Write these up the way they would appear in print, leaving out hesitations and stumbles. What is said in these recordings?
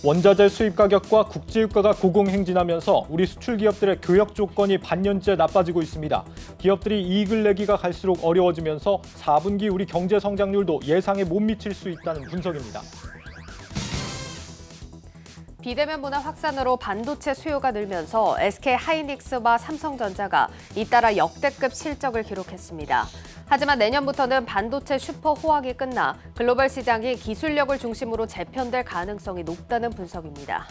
원자재 수입 가격과 국제유가가 고공행진하면서 우리 수출 기업들의 교역 조건이 반년째 나빠지고 있습니다. 기업들이 이익을 내기가 갈수록 어려워지면서 4분기 우리 경제 성장률도 예상에 못 미칠 수 있다는 분석입니다. 비대면 문화 확산으로 반도체 수요가 늘면서 SK하이닉스와 삼성전자가 잇따라 역대급 실적을 기록했습니다. 하지만 내년부터는 반도체 슈퍼 호황이 끝나 글로벌 시장이 기술력을 중심으로 재편될 가능성이 높다는 분석입니다.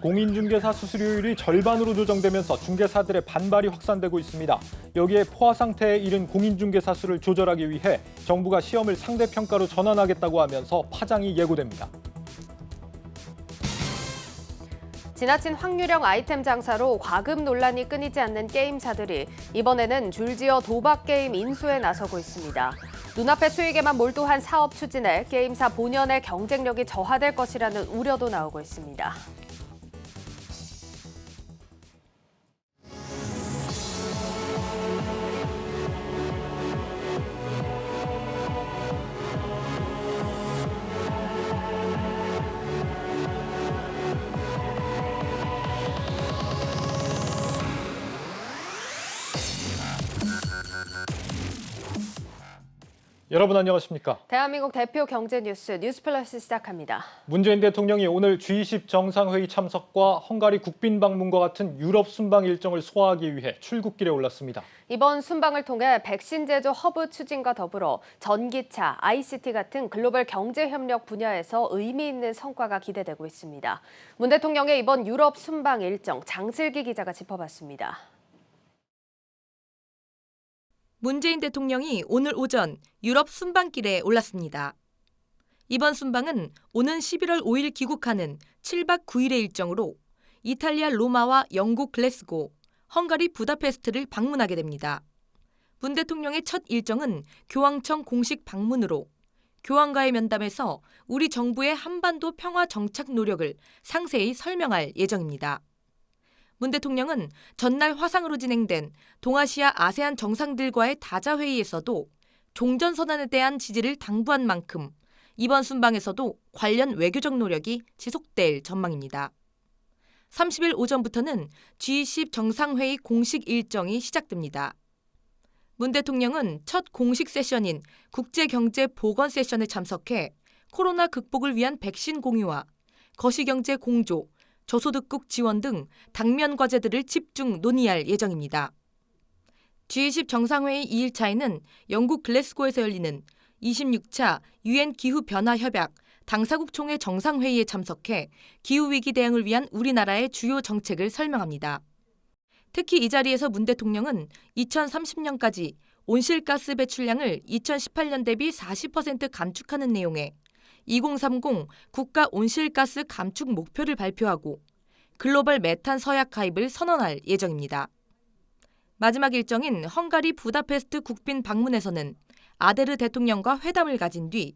공인중개사 수수료율이 절반으로 조정되면서 중개사들의 반발이 확산되고 있습니다. 여기에 포화 상태에 이른 공인중개사 수를 조절하기 위해 정부가 시험을 상대평가로 전환하겠다고 하면서 파장이 예고됩니다. 지나친 확률형 아이템 장사로 과금 논란이 끊이지 않는 게임사들이 이번에는 줄지어 도박 게임 인수에 나서고 있습니다. 눈앞의 수익에만 몰두한 사업 추진에 게임사 본연의 경쟁력이 저하될 것이라는 우려도 나오고 있습니다. 여러분 안녕하십니까? 대한민국 대표 경제 뉴스 뉴스플러스 시작합니다. 문재인 대통령이 오늘 G20 정상회의 참석과 헝가리 국빈 방문과 같은 유럽 순방 일정을 소화하기 위해 출국길에 올랐습니다. 이번 순방을 통해 백신 제조 허브 추진과 더불어 전기차, ICT 같은 글로벌 경제 협력 분야에서 의미 있는 성과가 기대되고 있습니다. 문 대통령의 이번 유럽 순방 일정 장슬기 기자가 짚어봤습니다. 문재인 대통령이 오늘 오전 유럽 순방길에 올랐습니다. 이번 순방은 오는 11월 5일 귀국하는 7박 9일의 일정으로 이탈리아 로마와 영국 글래스고, 헝가리 부다페스트를 방문하게 됩니다. 문 대통령의 첫 일정은 교황청 공식 방문으로 교황과의 면담에서 우리 정부의 한반도 평화 정착 노력을 상세히 설명할 예정입니다. 문 대통령은 전날 화상으로 진행된 동아시아 아세안 정상들과의 다자회의에서도 종전선언에 대한 지지를 당부한 만큼 이번 순방에서도 관련 외교적 노력이 지속될 전망입니다. 30일 오전부터는 G20 정상회의 공식 일정이 시작됩니다. 문 대통령은 첫 공식 세션인 국제경제보건 세션에 참석해 코로나 극복을 위한 백신 공유와 거시경제 공조, 저소득국 지원 등 당면 과제들을 집중 논의할 예정입니다. G20 정상회의 2일차에는 영국 글래스고에서 열리는 26차 UN 기후변화협약 당사국 총회 정상회의에 참석해 기후위기 대응을 위한 우리나라의 주요 정책을 설명합니다. 특히 이 자리에서 문 대통령은 2030년까지 온실가스 배출량을 2018년 대비 40% 감축하는 내용의 2030 국가 온실가스 감축 목표를 발표하고 글로벌 메탄 서약 가입을 선언할 예정입니다. 마지막 일정인 헝가리 부다페스트 국빈 방문에서는 아데르 대통령과 회담을 가진 뒤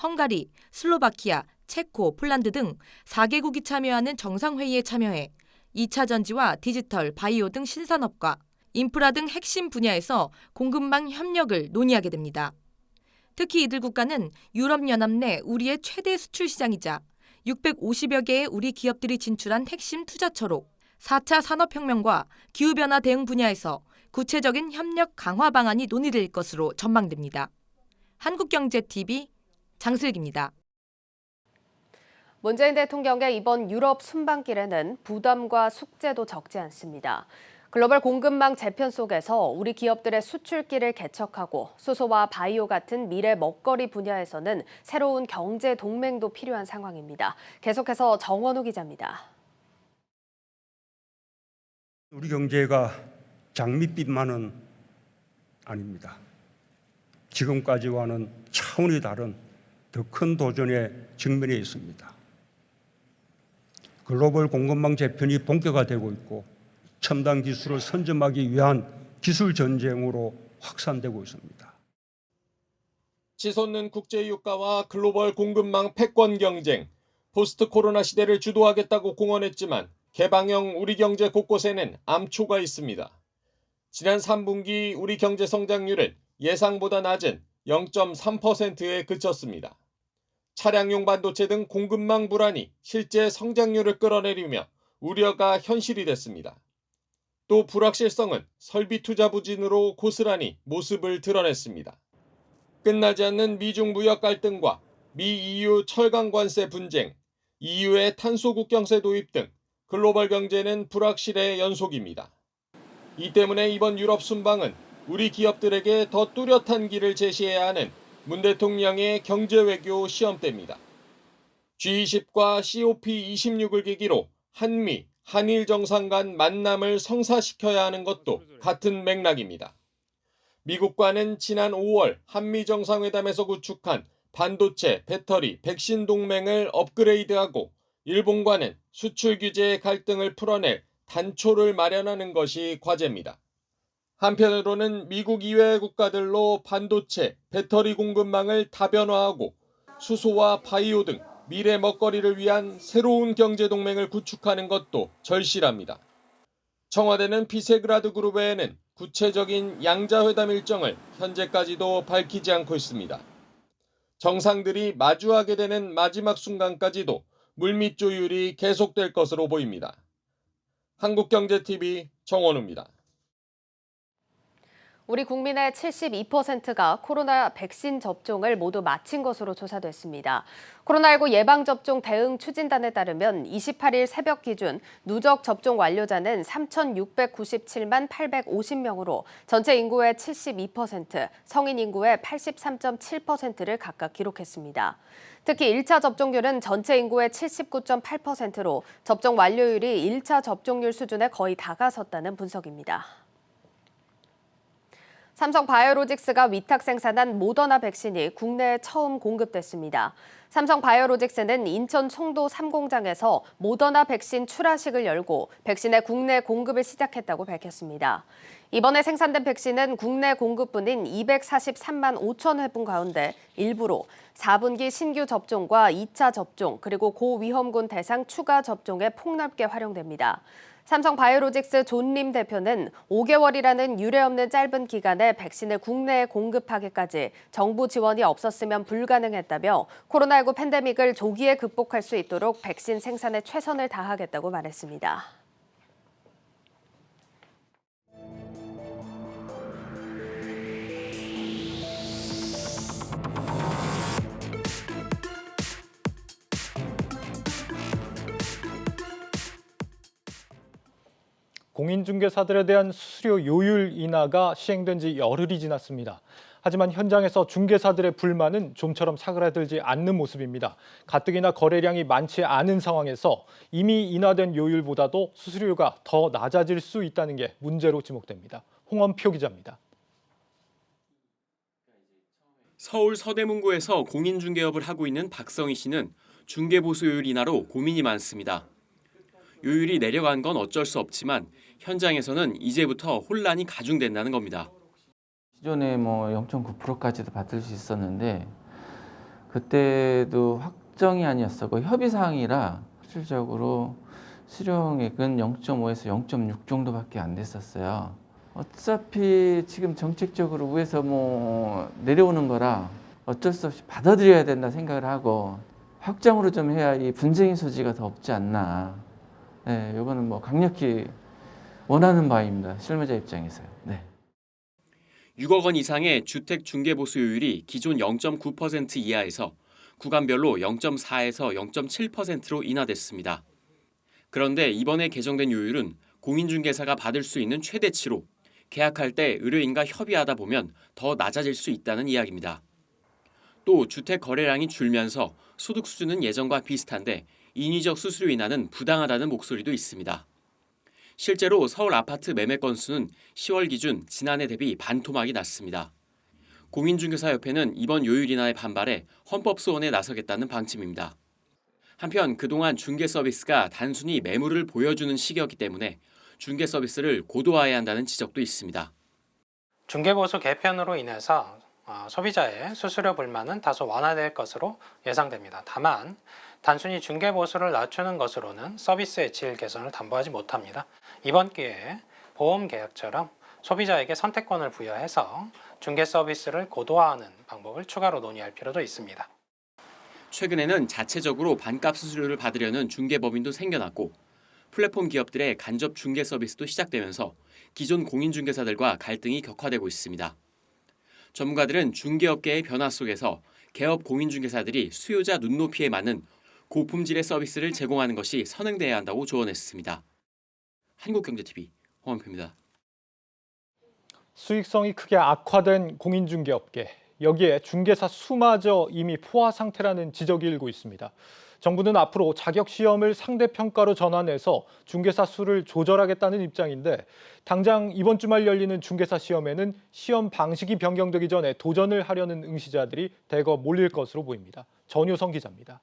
헝가리, 슬로바키아, 체코, 폴란드 등 4개국이 참여하는 정상회의에 참여해 2차 전지와 디지털, 바이오 등 신산업과 인프라 등 핵심 분야에서 공급망 협력을 논의하게 됩니다. 특히 이들 국가는 유럽연합 내 우리의 최대 수출 시장이자 650여 개의 우리 기업들이 진출한 핵심 투자처로 4차 산업혁명과 기후변화 대응 분야에서 구체적인 협력 강화 방안이 논의될 것으로 전망됩니다. 한국경제TV 장슬기입니다. 문재인 대통령의 이번 유럽 순방길에는 부담과 숙제도 적지 않습니다. 글로벌 공급망 재편 속에서 우리 기업들의 수출길을 개척하고 수소와 바이오 같은 미래 먹거리 분야에서는 새로운 경제 동맹도 필요한 상황입니다. 계속해서 정원우 기자입니다. 우리 경제가 장밋빛만은 아닙니다. 지금까지와는 차원이 다른 더 큰 도전에 직면해 있습니다. 글로벌 공급망 재편이 본격화되고 있고 첨단 기술을 선점하기 위한 기술 전쟁으로 확산되고 있습니다. 치솟는 국제유가와 글로벌 공급망 패권 경쟁, 포스트 코로나 시대를 주도하겠다고 공언했지만 개방형 우리 경제 곳곳에는 암초가 있습니다. 지난 3분기 우리 경제 성장률은 예상보다 낮은 0.3%에 그쳤습니다. 차량용 반도체 등 공급망 불안이 실제 성장률을 끌어내리며 우려가 현실이 됐습니다. 또 불확실성은 설비 투자 부진으로 고스란히 모습을 드러냈습니다. 끝나지 않는 미중 무역 갈등과 미 EU 철강 관세 분쟁, EU의 탄소 국경세 도입 등 글로벌 경제는 불확실의 연속입니다. 이 때문에 이번 유럽 순방은 우리 기업들에게 더 뚜렷한 길을 제시해야 하는 문 대통령의 경제 외교 시험대입니다. G20과 COP26을 계기로 한미, 한일 정상 간 만남을 성사시켜야 하는 것도 같은 맥락입니다. 미국과는 지난 5월 한미 정상회담에서 구축한 반도체, 배터리, 백신 동맹을 업그레이드하고 일본과는 수출 규제의 갈등을 풀어낼 단초를 마련하는 것이 과제입니다. 한편으로는 미국 이외의 국가들로 반도체, 배터리 공급망을 다변화하고 수소와 바이오 등 미래 먹거리를 위한 새로운 경제 동맹을 구축하는 것도 절실합니다. 청와대는 비세그라드 그룹에는 구체적인 양자회담 일정을 현재까지도 밝히지 않고 있습니다. 정상들이 마주하게 되는 마지막 순간까지도 물밑 조율이 계속될 것으로 보입니다. 한국경제TV 정원우입니다. 우리 국민의 72%가 코로나 백신 접종을 모두 마친 것으로 조사됐습니다. 코로나19 예방접종 대응 추진단에 따르면 28일 새벽 기준 누적 접종 완료자는 3,697만 850명으로 전체 인구의 72%, 성인 인구의 83.7%를 각각 기록했습니다. 특히 1차 접종률은 전체 인구의 79.8%로 접종 완료율이 1차 접종률 수준에 거의 다가섰다는 분석입니다. 삼성바이오로직스가 위탁 생산한 모더나 백신이 국내에 처음 공급됐습니다. 삼성바이오로직스는 인천 송도 3공장에서 모더나 백신 출하식을 열고 백신의 국내 공급을 시작했다고 밝혔습니다. 이번에 생산된 백신은 국내 공급분인 243만 5천 회분 가운데 일부로 4분기 신규 접종과 2차 접종 그리고 고위험군 대상 추가 접종에 폭넓게 활용됩니다. 삼성바이오로직스 존림 대표는 5개월이라는 유례없는 짧은 기간에 백신을 국내에 공급하기까지 정부 지원이 없었으면 불가능했다며 코로나19 팬데믹을 조기에 극복할 수 있도록 백신 생산에 최선을 다하겠다고 말했습니다. 공인중개사들에 대한 수수료 요율 인하가 시행된 지 열흘이 지났습니다. 하지만 현장에서 중개사들의 불만은 좀처럼 사그라들지 않는 모습입니다. 가뜩이나 거래량이 많지 않은 상황에서 이미 인하된 요율보다도 수수료가 더 낮아질 수 있다는 게 문제로 지목됩니다. 홍원표 기자입니다. 서울 서대문구에서 공인중개업을 하고 있는 박성희 씨는 중개보수요율 인하로 고민이 많습니다. 요율이 내려간 건 어쩔 수 없지만 현장에서는 이제부터 혼란이 가중된다는 겁니다. 기존에 0.9%까지도 받을 수 있었는데 그때도 확정이 아니었고 협의사항이라 실질적으로 수령액은 0.5에서 0.6 정도밖에 안 됐었어요. 어차피 지금 정책적으로 위에서 내려오는 거라 어쩔 수 없이 받아들여야 된다 생각을 하고 확정으로 좀 해야 이 분쟁의 소지가 더 없지 않나. 네, 이거는 강력히 원하는 바입니다. 실무자 입장에서요. 네. 6억 원 이상의 주택 중개보수요율이 기존 0.9% 이하에서 구간별로 0.4에서 0.7%로 인하됐습니다. 그런데 이번에 개정된 요율은 공인중개사가 받을 수 있는 최대치로 계약할 때 의뢰인과 협의하다 보면 더 낮아질 수 있다는 이야기입니다. 또 주택 거래량이 줄면서 소득 수준은 예전과 비슷한데 인위적 수수료 인하는 부당하다는 목소리도 있습니다. 실제로 서울 아파트 매매 건수는 10월 기준 지난해 대비 반토막이 났습니다. 공인중개사협회는 이번 요율 인하에 반발해 헌법소원에 나서겠다는 방침입니다. 한편 그동안 중개 서비스가 단순히 매물을 보여주는 시기였기 때문에 중개 서비스를 고도화해야 한다는 지적도 있습니다. 중개보수 개편으로 인해서 소비자의 수수료 불만은 다소 완화될 것으로 예상됩니다. 다만 단순히 중개보수를 낮추는 것으로는 서비스의 질 개선을 담보하지 못합니다. 이번 기회에 보험계약처럼 소비자에게 선택권을 부여해서 중개 서비스를 고도화하는 방법을 추가로 논의할 필요도 있습니다. 최근에는 자체적으로 반값 수수료를 받으려는 중개법인도 생겨났고 플랫폼 기업들의 간접 중개 서비스도 시작되면서 기존 공인중개사들과 갈등이 격화되고 있습니다. 전문가들은 중개업계의 변화 속에서 개업 공인중개사들이 수요자 눈높이에 맞는 고품질의 서비스를 제공하는 것이 선행돼야 한다고 조언했습니다. 한국경제TV 홍원표입니다. 수익성이 크게 악화된 공인중개업계. 여기에 중개사 수마저 이미 포화 상태라는 지적이 일고 있습니다. 정부는 앞으로 자격시험을 상대평가로 전환해서 중개사 수를 조절하겠다는 입장인데 당장 이번 주말 열리는 중개사 시험에는 시험 방식이 변경되기 전에 도전을 하려는 응시자들이 대거 몰릴 것으로 보입니다. 전효성 기자입니다.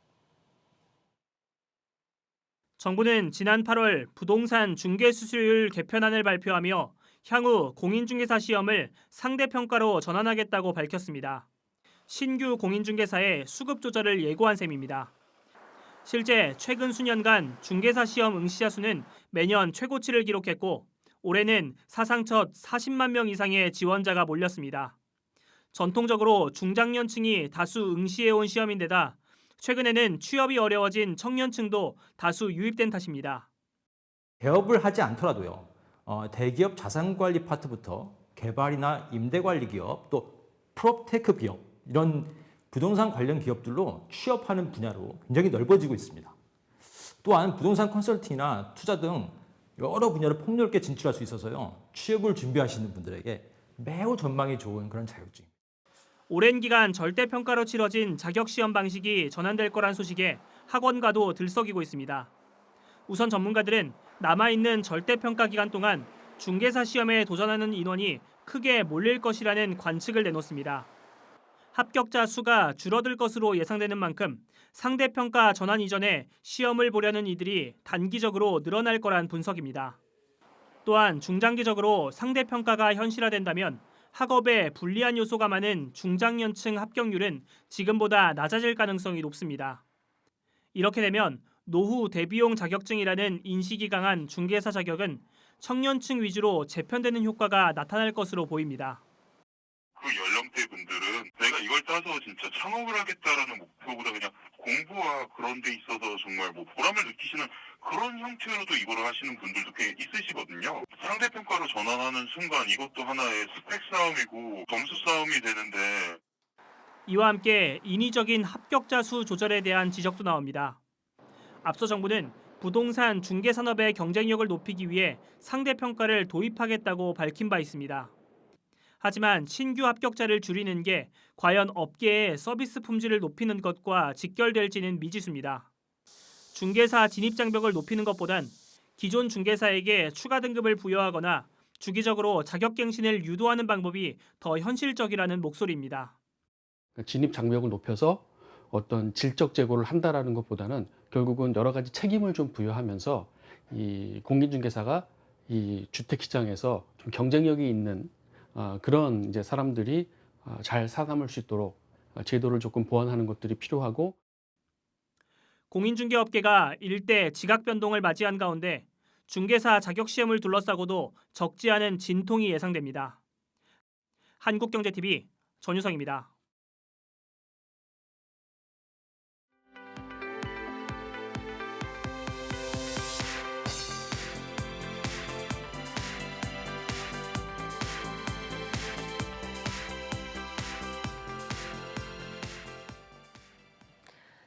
정부는 지난 8월 부동산 중개수수료율 개편안을 발표하며 향후 공인중개사 시험을 상대평가로 전환하겠다고 밝혔습니다. 신규 공인중개사의 수급 조절을 예고한 셈입니다. 실제 최근 수년간 중개사 시험 응시자 수는 매년 최고치를 기록했고 올해는 사상 첫 40만 명 이상의 지원자가 몰렸습니다. 전통적으로 중장년층이 다수 응시해온 시험인데다 최근에는 취업이 어려워진 청년층도 다수 유입된 탓입니다. 개업을 하지 않더라도요. 대기업 자산관리 파트부터 개발이나 임대관리 기업 또 프롭테크 기업 이런 부동산 관련 기업들로 취업하는 분야로 굉장히 넓어지고 있습니다. 또한 부동산 컨설팅이나 투자 등 여러 분야로 폭넓게 진출할 수 있어서요. 취업을 준비하시는 분들에게 매우 전망이 좋은 그런 자격증입니다. 오랜 기간 절대평가로 치러진 자격시험 방식이 전환될 거란 소식에 학원가도 들썩이고 있습니다. 우선 전문가들은 남아있는 절대평가 기간 동안 중개사 시험에 도전하는 인원이 크게 몰릴 것이라는 관측을 내놓습니다. 합격자 수가 줄어들 것으로 예상되는 만큼 상대평가 전환 이전에 시험을 보려는 이들이 단기적으로 늘어날 거란 분석입니다. 또한 중장기적으로 상대평가가 현실화된다면 학업에 불리한 요소가 많은 중장년층 합격률은 지금보다 낮아질 가능성이 높습니다. 이렇게 되면 노후 대비용 자격증이라는 인식이 강한 중개사 자격은 청년층 위주로 재편되는 효과가 나타날 것으로 보입니다. 그 연령대 분들은 내가 이걸 따서 진짜 창업을 하겠다라는 목표보다 그냥 공부와 그런 데 있어서 정말 보람을 느끼시는 그런 형태로도 이거를 하시는 분들도 꽤 있으시거든요. 상대평가로 전환하는 순간 이것도 하나의 스펙 싸움이고 점수 싸움이 되는데 이와 함께 인위적인 합격자 수 조절에 대한 지적도 나옵니다. 앞서 정부는 부동산 중개산업의 경쟁력을 높이기 위해 상대평가를 도입하겠다고 밝힌 바 있습니다. 하지만 신규 합격자를 줄이는 게 과연 업계의 서비스 품질을 높이는 것과 직결될지는 미지수입니다. 중개사 진입 장벽을 높이는 것보단 기존 중개사에게 추가 등급을 부여하거나 주기적으로 자격갱신을 유도하는 방법이 더 현실적이라는 목소리입니다. 진입 장벽을 높여서 어떤 질적 제고를 한다라는 것보다는 결국은 여러 가지 책임을 좀 부여하면서 이 공인중개사가 이 주택 시장에서 좀 경쟁력이 있는 그런 이제 사람들이 잘 살아남을 수 있도록 제도를 조금 보완하는 것들이 필요하고 공인중개업계가 일대 지각 변동을 맞이한 가운데 중개사 자격시험을 둘러싸고도 적지 않은 진통이 예상됩니다. 한국경제TV 전유성입니다.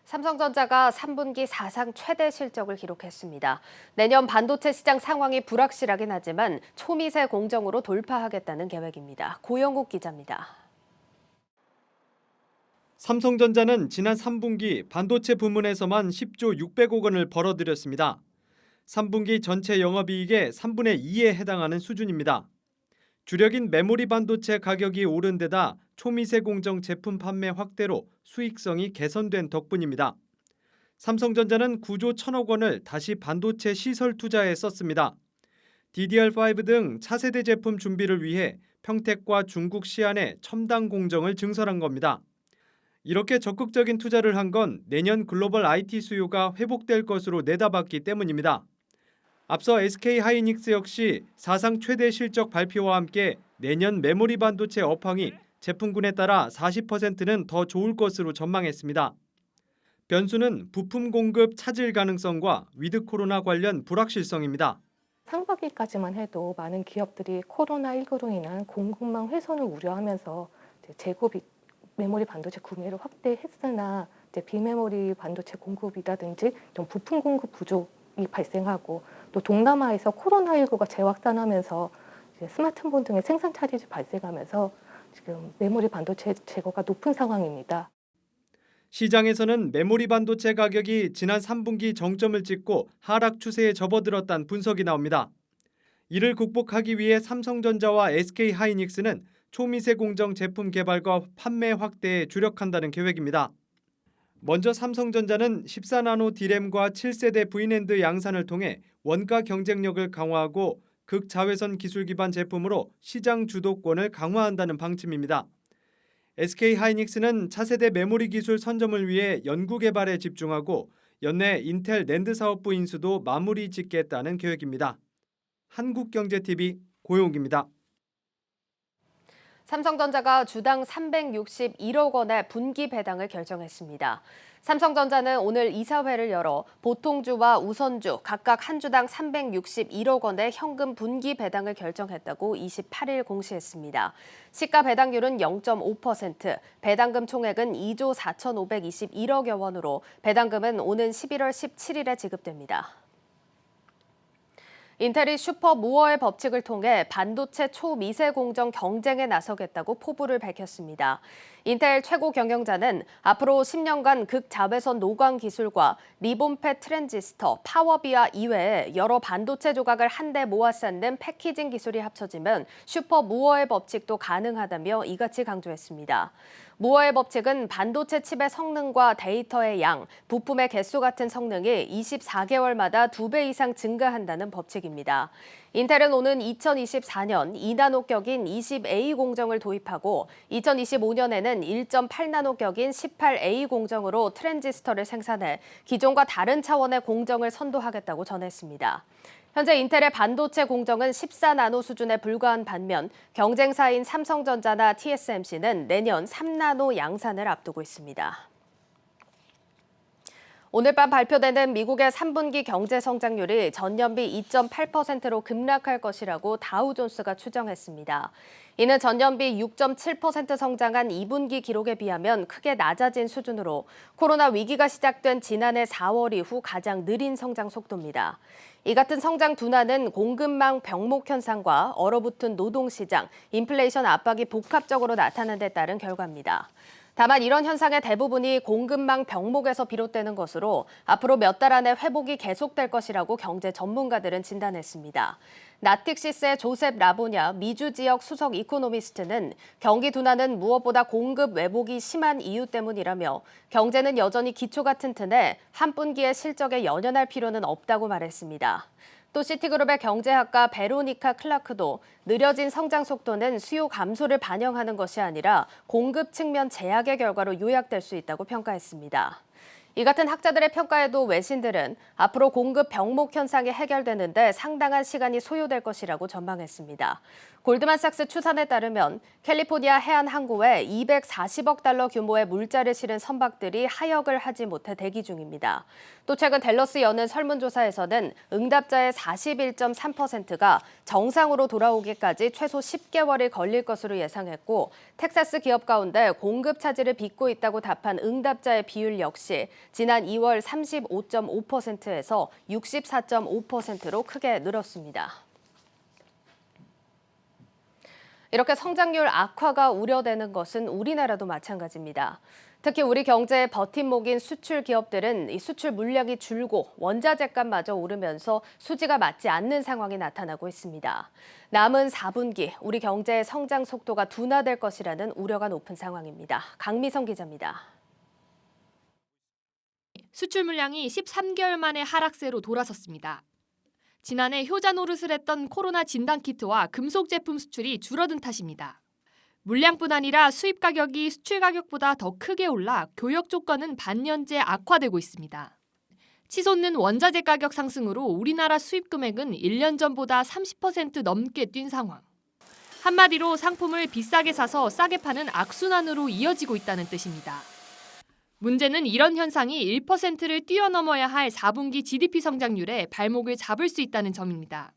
삼성전자가 3분기 사상 최대 실적을 기록했습니다. 내년 반도체 시장 상황이 불확실하긴 하지만 초미세 공정으로 돌파하겠다는 계획입니다. 고영국 기자입니다. 삼성전자는 지난 3분기 반도체 부문에서만 10조 600억 원을 벌어들였습니다. 3분기 전체 영업이익의 3분의 2에 해당하는 수준입니다. 주력인 메모리 반도체 가격이 오른 데다 초미세 공정 제품 판매 확대로 수익성이 개선된 덕분입니다. 삼성전자는 9조 1천억 원을 다시 반도체 시설 투자에 썼습니다. DDR5 등 차세대 제품 준비를 위해 평택과 중국 시안에 첨단 공정을 증설한 겁니다. 이렇게 적극적인 투자를 한 건 내년 글로벌 IT 수요가 회복될 것으로 내다봤기 때문입니다. 앞서 SK하이닉스 역시 사상 최대 실적 발표와 함께 내년 메모리 반도체 업황이 제품군에 따라 40%는 더 좋을 것으로 전망했습니다. 변수는 부품 공급 차질 가능성과 위드 코로나 관련 불확실성입니다. 상반기까지만 해도 많은 기업들이 코로나19로 인한 공급망 훼손을 우려하면서 재고 메모리 반도체 구매를 확대했으나 비메모리 반도체 공급이라든지 좀 부품 공급 부족이 발생하고 또 동남아에서 코로나19가 재확산하면서 스마트폰 등의 생산 차질이 발생하면서 지금 메모리 반도체 재고가 높은 상황입니다. 시장에서는 메모리 반도체 가격이 지난 3분기 정점을 찍고 하락 추세에 접어들었다는 분석이 나옵니다. 이를 극복하기 위해 삼성전자와 SK하이닉스는 초미세 공정 제품 개발과 판매 확대에 주력한다는 계획입니다. 먼저 삼성전자는 14나노 D램과 7세대 V낸드 양산을 통해 원가 경쟁력을 강화하고 극자외선 기술 기반 제품으로 시장 주도권을 강화한다는 방침입니다. SK하이닉스는 차세대 메모리 기술 선점을 위해 연구 개발에 집중하고 연내 인텔 낸드 사업부 인수도 마무리 짓겠다는 계획입니다. 한국경제TV 고용욱입니다. 삼성전자가 주당 361억 원의 분기 배당을 결정했습니다. 삼성전자는 오늘 이사회를 열어 보통주와 우선주 각각 한 주당 361억 원의 현금 분기 배당을 결정했다고 28일 공시했습니다. 시가 배당률은 0.5%, 배당금 총액은 2조 4,521억여 원으로 배당금은 오는 11월 17일에 지급됩니다. 인텔이 슈퍼 무어의 법칙을 통해 반도체 초미세 공정 경쟁에 나서겠다고 포부를 밝혔습니다. 인텔 최고 경영자는 앞으로 10년간 극자외선 노광 기술과 리본펫 트랜지스터, 파워비아 이외에 여러 반도체 조각을 한데 모아 쌓는 패키징 기술이 합쳐지면 슈퍼 무어의 법칙도 가능하다며 이같이 강조했습니다. 무어의 법칙은 반도체 칩의 성능과 데이터의 양, 부품의 개수 같은 성능이 24개월마다 2배 이상 증가한다는 법칙입니다. 인텔은 오는 2024년 2나노격인 20A 공정을 도입하고 2025년에는 1.8나노격인 18A 공정으로 트랜지스터를 생산해 기존과 다른 차원의 공정을 선도하겠다고 전했습니다. 현재 인텔의 반도체 공정은 14나노 수준에 불과한 반면 경쟁사인 삼성전자나 TSMC는 내년 3나노 양산을 앞두고 있습니다. 오늘 밤 발표되는 미국의 3분기 경제 성장률이 전년비 2.8%로 급락할 것이라고 다우존스가 추정했습니다. 이는 전년비 6.7% 성장한 2분기 기록에 비하면 크게 낮아진 수준으로 코로나 위기가 시작된 지난해 4월 이후 가장 느린 성장 속도입니다. 이 같은 성장 둔화는 공급망 병목 현상과 얼어붙은 노동시장, 인플레이션 압박이 복합적으로 나타난 데 따른 결과입니다. 다만 이런 현상의 대부분이 공급망 병목에서 비롯되는 것으로 앞으로 몇 달 안에 회복이 계속될 것이라고 경제 전문가들은 진단했습니다. 나틱시스의 조셉 라보냐 미주 지역 수석 이코노미스트는 경기 둔화는 무엇보다 공급 왜복이 심한 이유 때문이라며 경제는 여전히 기초가 튼튼해 한 분기의 실적에 연연할 필요는 없다고 말했습니다. 또 시티그룹의 경제학가 베로니카 클라크도 느려진 성장 속도는 수요 감소를 반영하는 것이 아니라 공급 측면 제약의 결과로 요약될 수 있다고 평가했습니다. 이 같은 학자들의 평가에도 외신들은 앞으로 공급 병목 현상이 해결되는데 상당한 시간이 소요될 것이라고 전망했습니다. 골드만삭스 추산에 따르면 캘리포니아 해안 항구에 240억 달러 규모의 물자를 실은 선박들이 하역을 하지 못해 대기 중입니다. 또 최근 댈러스 여는 설문조사에서는 응답자의 41.3%가 정상으로 돌아오기까지 최소 10개월이 걸릴 것으로 예상했고 텍사스 기업 가운데 공급 차질을 빚고 있다고 답한 응답자의 비율 역시 지난 2월 35.5%에서 64.5%로 크게 늘었습니다. 이렇게 성장률 악화가 우려되는 것은 우리나라도 마찬가지입니다. 특히 우리 경제의 버팀목인 수출 기업들은 이 수출 물량이 줄고 원자재값마저 오르면서 수지가 맞지 않는 상황이 나타나고 있습니다. 남은 4분기 우리 경제의 성장 속도가 둔화될 것이라는 우려가 높은 상황입니다. 강미성 기자입니다. 수출 물량이 13개월 만에 하락세로 돌아섰습니다. 지난해 효자 노릇을 했던 코로나 진단키트와 금속 제품 수출이 줄어든 탓입니다. 물량뿐 아니라 수입 가격이 수출 가격보다 더 크게 올라 교역 조건은 반년째 악화되고 있습니다. 치솟는 원자재 가격 상승으로 우리나라 수입 금액은 1년 전보다 30% 넘게 뛴 상황. 한마디로 상품을 비싸게 사서 싸게 파는 악순환으로 이어지고 있다는 뜻입니다. 문제는 이런 현상이 1%를 뛰어넘어야 할 4분기 GDP 성장률에 발목을 잡을 수 있다는 점입니다.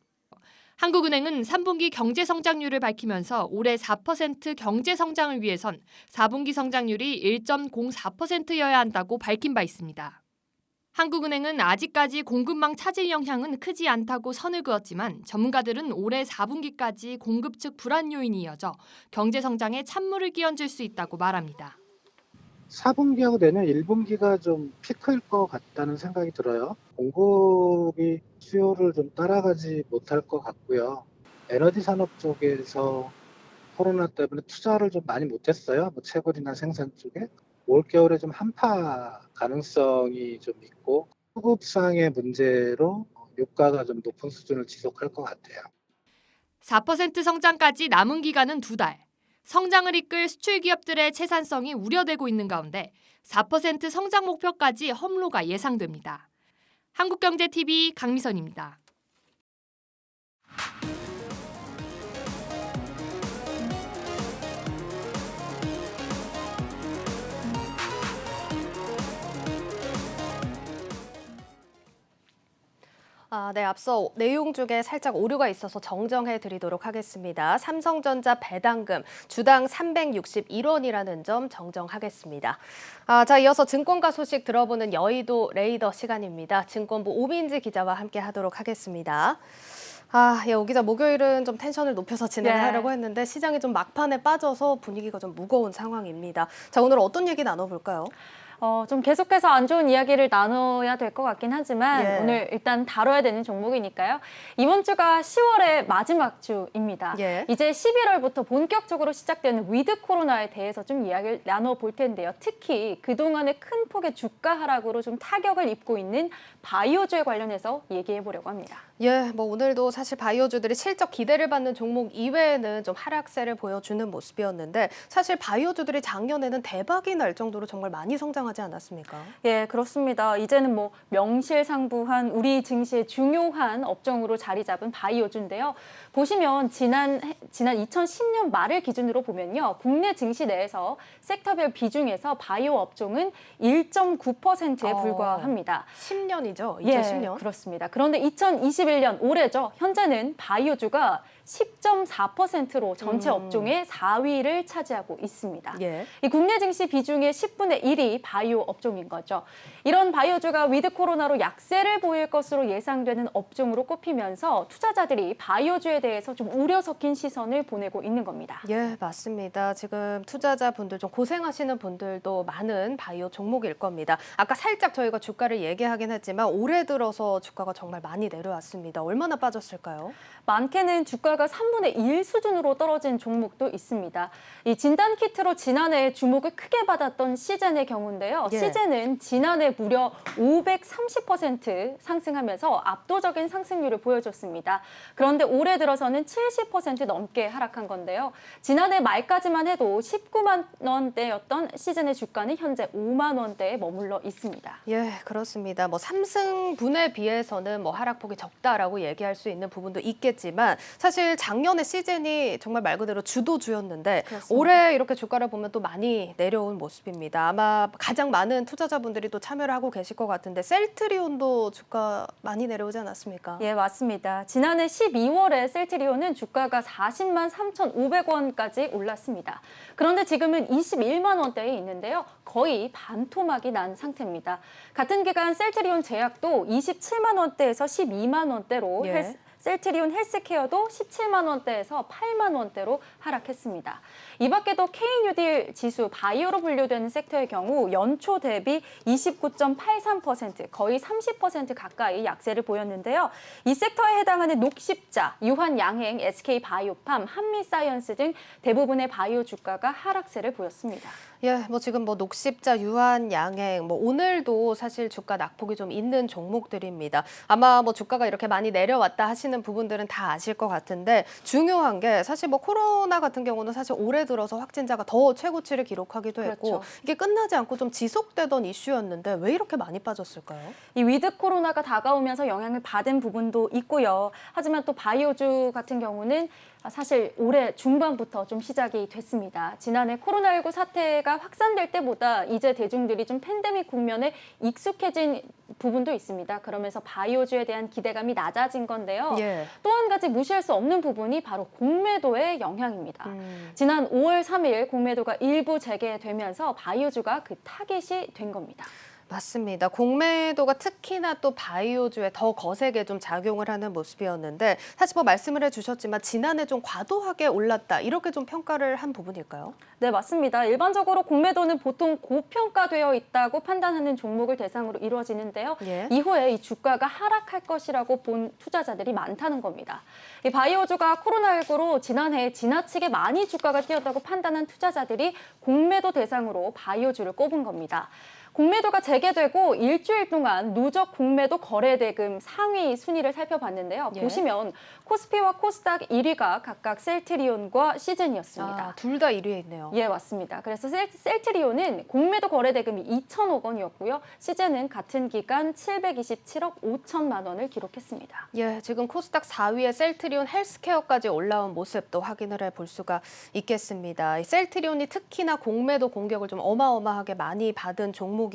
한국은행은 3분기 경제 성장률을 밝히면서 올해 4% 경제 성장을 위해선 4분기 성장률이 1.04%여야 한다고 밝힌 바 있습니다. 한국은행은 아직까지 공급망 차질 영향은 크지 않다고 선을 그었지만 전문가들은 올해 4분기까지 공급 측 불안 요인이 이어져 경제 성장에 찬물을 끼얹을 수 있다고 말합니다. 4분기하고 내년 1분기가 좀 피크일 것 같다는 생각이 들어요. 공급이 수요를 좀 따라가지 못할 것 같고요. 에너지 산업 쪽에서 코로나 때문에 투자를 좀 많이 못했어요. 뭐 채굴이나 생산 쪽에. 올겨울에 좀 한파 가능성이 좀 있고 수급상의 문제로 유가가 좀 높은 수준을 지속할 것 같아요. 4% 성장까지 남은 기간은 2달. 성장을 이끌 수출 기업들의 채산성이 우려되고 있는 가운데 4% 성장 목표까지 험로가 예상됩니다. 한국경제TV 강미선입니다. 네, 앞서 내용 중에 살짝 오류가 있어서 정정해 드리도록 하겠습니다. 삼성전자 배당금 주당 361원이라는 점 정정하겠습니다. 자, 이어서 증권가 소식 들어보는 여의도 레이더 시간입니다. 증권부 오민지 기자와 함께 하도록 하겠습니다. 예, 오 기자, 목요일은 좀 텐션을 높여서 진행을 하려고 했는데 시장이 좀 막판에 빠져서 분위기가 좀 무거운 상황입니다. 자, 오늘 어떤 얘기 나눠볼까요? 좀 계속해서 안 좋은 이야기를 나눠야 될 것 같긴 하지만 오늘 일단 다뤄야 되는 종목이니까요. 이번 주가 10월의 마지막 주입니다. 이제 11월부터 본격적으로 시작되는 위드 코로나에 대해서 좀 이야기를 나눠볼 텐데요. 특히 그동안의 큰 폭의 주가 하락으로 좀 타격을 입고 있는 바이오주에 관련해서 얘기해 보려고 합니다. 뭐 오늘도 사실 바이오주들이 실적 기대를 받는 종목 이외에는 좀 하락세를 보여주는 모습이었는데 사실 바이오주들이 작년에는 대박이 날 정도로 정말 많이 성장하지 않았습니까? 예, 그렇습니다. 이제는 뭐 명실상부한 우리 증시의 중요한 업종으로 자리 잡은 바이오주인데요. 보시면 지난 2010년 말을 기준으로 보면요. 국내 증시 내에서 섹터별 비중에서 바이오 업종은 1.9%에 불과합니다. 10년이죠? 2010년? 예, 그렇습니다. 그런데 2021년 올해죠. 현재는 바이오주가 10.4%로 전체 업종의 4위를 차지하고 있습니다. 이 국내 증시 비중의 10분의 1이 바이오 업종인 거죠. 이런 바이오주가 위드 코로나로 약세를 보일 것으로 예상되는 업종으로 꼽히면서 투자자들이 바이오주에 대해서 좀 우려 섞인 시선을 보내고 있는 겁니다. 예, 맞습니다. 지금 투자자분들 좀 고생하시는 분들도 많은 바이오 종목일 겁니다. 아까 살짝 저희가 주가를 얘기하긴 했지만 올해 들어서 주가가 정말 많이 내려왔습니다. 얼마나 빠졌을까요? 많게는 주가가 3분의 1 수준으로 떨어진 종목도 있습니다. 이 진단키트로 지난해 주목을 크게 받았던 시젠의 경우인데요. 시젠은 지난해 무려 530% 상승하면서 압도적인 상승률을 보여줬습니다. 그런데 올해 들어서는 70% 넘게 하락한 건데요. 지난해 말까지만 해도 19만 원대였던 시젠의 주가는 현재 5만 원대에 머물러 있습니다. 예, 그렇습니다. 뭐 삼성분에 비해서는 뭐 하락폭이 적다라고 얘기할 수 있는 부분도 있겠지만 사실 작년에 시즌이 정말 말 그대로 주도주였는데 올해 이렇게 주가를 보면 또 많이 내려온 모습입니다. 아마 가장 많은 투자자분들이 또 참여를 하고 계실 것 같은데 셀트리온도 주가 많이 내려오지 않았습니까? 예, 맞습니다. 지난해 12월에 셀트리온은 주가가 40만 3,500원까지 올랐습니다. 그런데 지금은 21만 원대에 있는데요. 거의 반토막이 난 상태입니다. 같은 기간 셀트리온 제약도 27만 원대에서 12만 원대로 셀트리온 헬스케어도 17만 원대에서 8만 원대로 하락했습니다. 이 밖에도 K뉴딜 지수 바이오로 분류되는 섹터의 경우 연초 대비 29.83%, 거의 30% 가까이 약세를 보였는데요. 이 섹터에 해당하는 녹십자, 유한양행, SK바이오팜, 한미사이언스 등 대부분의 바이오 주가가 하락세를 보였습니다. 예, 뭐 지금 뭐 녹십자, 유한양행, 뭐 오늘도 사실 주가 낙폭이 좀 있는 종목들입니다. 아마 뭐 주가가 이렇게 많이 내려왔다 하시는 부분들은 다 아실 것 같은데 중요한 게 사실 뭐 코로나 같은 경우는 사실 올해 들어서 확진자가 더 최고치를 기록하기도 했고 이게 끝나지 않고 좀 지속되던 이슈였는데 왜 이렇게 많이 빠졌을까요? 이 위드 코로나가 다가오면서 영향을 받은 부분도 있고요. 하지만 또 바이오주 같은 경우는 사실 올해 중반부터 좀 시작이 됐습니다. 지난해 코로나19 사태가 확산될 때보다 이제 대중들이 좀 팬데믹 국면에 익숙해진 부분도 있습니다. 그러면서 바이오주에 대한 기대감이 낮아진 건데요. 또 한 가지 무시할 수 없는 부분이 바로 공매도의 영향입니다. 지난 5월 3일 공매도가 일부 재개되면서 바이오주가 그 타깃이 된 겁니다. 맞습니다. 공매도가 특히나 또 바이오주에 더 거세게 좀 작용을 하는 모습이었는데 사실 뭐 말씀을 해주셨지만 지난해 좀 과도하게 올랐다 이렇게 좀 평가를 한 부분일까요? 네, 맞습니다. 일반적으로 공매도는 보통 고평가되어 있다고 판단하는 종목을 대상으로 이루어지는데요. 이후에 이 주가가 하락할 것이라고 본 투자자들이 많다는 겁니다. 이 바이오주가 코로나19로 지난해 지나치게 많이 주가가 뛰었다고 판단한 투자자들이 공매도 대상으로 바이오주를 꼽은 겁니다. 공매도가 재개되고 일주일 동안 누적 공매도 거래 대금 상위 순위를 살펴봤는데요. 보시면 코스피와 코스닥 1위가 각각 셀트리온과 시즌이었습니다. 둘 다 1위에 있네요. 예, 맞습니다. 그래서 셀트리온은 공매도 거래 대금이 2천억 원이었고요. 시즌은 같은 기간 727억 5천만 원을 기록했습니다. 예, 지금 코스닥 4위에 셀트리온 헬스케어까지 올라온 모습도 확인을 해볼 수가 있겠습니다. 이 셀트리온이 특히나 공매도 공격을 좀 어마어마하게 많이 받은 종목입니다.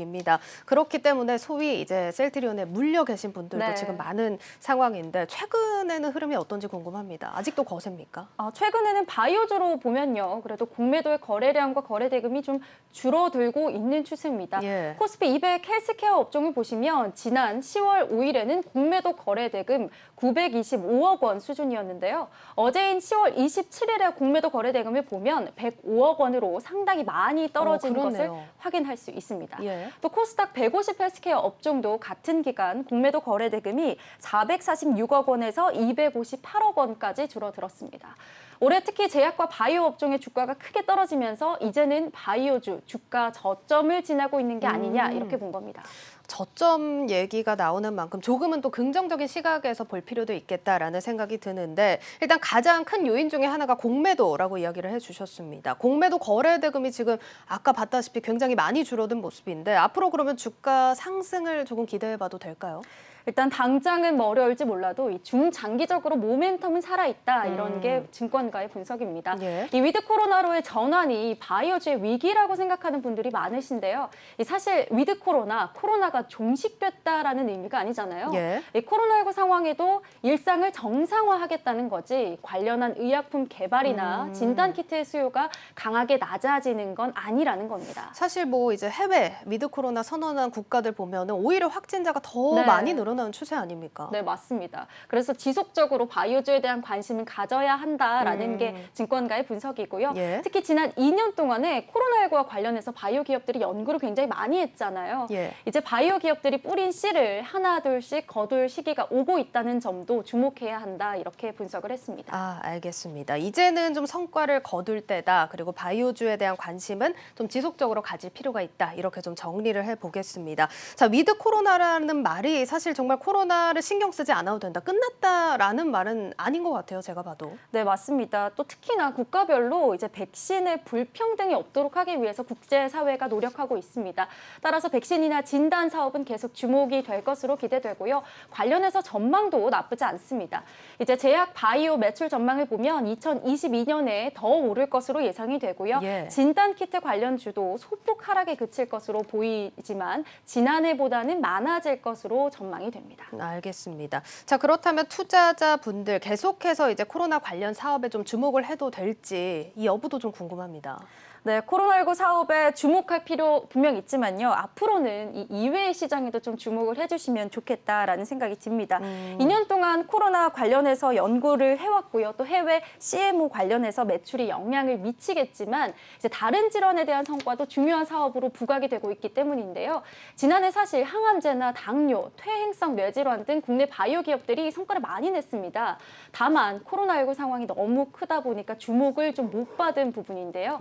그렇기 때문에 소위 이제 셀트리온에 물려 계신 분들도 지금 많은 상황인데 최근에는 흐름이 어떤지 궁금합니다. 아직도 거셉니까? 최근에는 바이오주로 보면요. 그래도 공매도의 거래량과 거래 대금이 좀 줄어들고 있는 추세입니다. 코스피 200 헬스케어 업종을 보시면 지난 10월 5일에는 공매도 거래 대금 925억 원 수준이었는데요. 어제인 10월 27일에 공매도 거래 대금을 보면 105억 원으로 상당히 많이 떨어진 것을 확인할 수 있습니다. 또 코스닥 150 헬스케어 업종도 같은 기간 공매도 거래 대금이 446억 원에서 258억 원까지 줄어들었습니다. 올해 특히 제약과 바이오 업종의 주가가 크게 떨어지면서 이제는 바이오주 주가 저점을 지나고 있는 게 아니냐 이렇게 본 겁니다. 저점 얘기가 나오는 만큼 조금은 또 긍정적인 시각에서 볼 필요도 있겠다라는 생각이 드는데 일단 가장 큰 요인 중에 하나가 공매도라고 이야기를 해주셨습니다. 공매도 거래 대금이 지금 아까 봤다시피 굉장히 많이 줄어든 모습인데 앞으로 그러면 주가 상승을 조금 기대해봐도 될까요? 일단 당장은 뭐 어려울지 몰라도 이 중장기적으로 모멘텀은 살아있다 이런 게 증권가의 분석입니다. 이 위드 코로나로의 전환이 바이오주의 위기라고 생각하는 분들이 많으신데요. 사실 위드 코로나가 종식됐다라는 의미가 아니잖아요. 이 코로나19 상황에도 일상을 정상화하겠다는 거지 관련한 의약품 개발이나 진단키트의 수요가 강하게 낮아지는 건 아니라는 겁니다. 사실 뭐 이제 해외 위드 코로나 선언한 국가들 보면은 오히려 확진자가 더 많이 늘어나는 추세 아닙니까? 네, 맞습니다. 그래서 지속적으로 바이오주에 대한 관심을 가져야 한다라는 게 증권가의 분석이고요. 특히 지난 2년 동안에 코로나19와 관련해서 바이오 기업들이 연구를 굉장히 많이 했잖아요. 이제 바이오 기업들이 뿌린 씨를 하나둘씩 거둘 시기가 오고 있다는 점도 주목해야 한다 이렇게 분석을 했습니다. 알겠습니다. 이제는 좀 성과를 거둘 때다. 그리고 바이오주에 대한 관심은 좀 지속적으로 가질 필요가 있다. 이렇게 좀 정리를 해보겠습니다. 자, 위드 코로나라는 말이 사실 정말 코로나를 신경 쓰지 않아도 된다. 끝났다라는 말은 아닌 것 같아요. 제가 봐도. 네, 맞습니다. 또 특히나 국가별로 이제 백신의 불평등이 없도록 하기 위해서 국제사회가 노력하고 있습니다. 따라서 백신이나 진단 사업은 계속 주목이 될 것으로 기대되고요. 관련해서 전망도 나쁘지 않습니다. 이제 제약 바이오 매출 전망을 보면 2022년에 더 오를 것으로 예상이 되고요. 진단키트 관련주도 소폭 하락에 그칠 것으로 보이지만 지난해보다는 많아질 것으로 전망이 됩니다. 알겠습니다. 자, 그렇다면 투자자분들 계속해서 이제 코로나 관련 사업에 좀 주목을 해도 될지 이 여부도 좀 궁금합니다. 네, 코로나19 사업에 주목할 필요 분명 있지만요. 앞으로는 이 이외의 시장에도 좀 주목을 해주시면 좋겠다라는 생각이 듭니다. 2년 동안 코로나 관련해서 연구를 해왔고요. 또 해외 CMO 관련해서 매출이 영향을 미치겠지만 이제 다른 질환에 대한 성과도 중요한 사업으로 부각이 되고 있기 때문인데요. 지난해 사실 항암제나 당뇨, 퇴행성 뇌질환 등 국내 바이오 기업들이 성과를 많이 냈습니다. 다만 코로나19 상황이 너무 크다 보니까 주목을 좀 못 받은 부분인데요.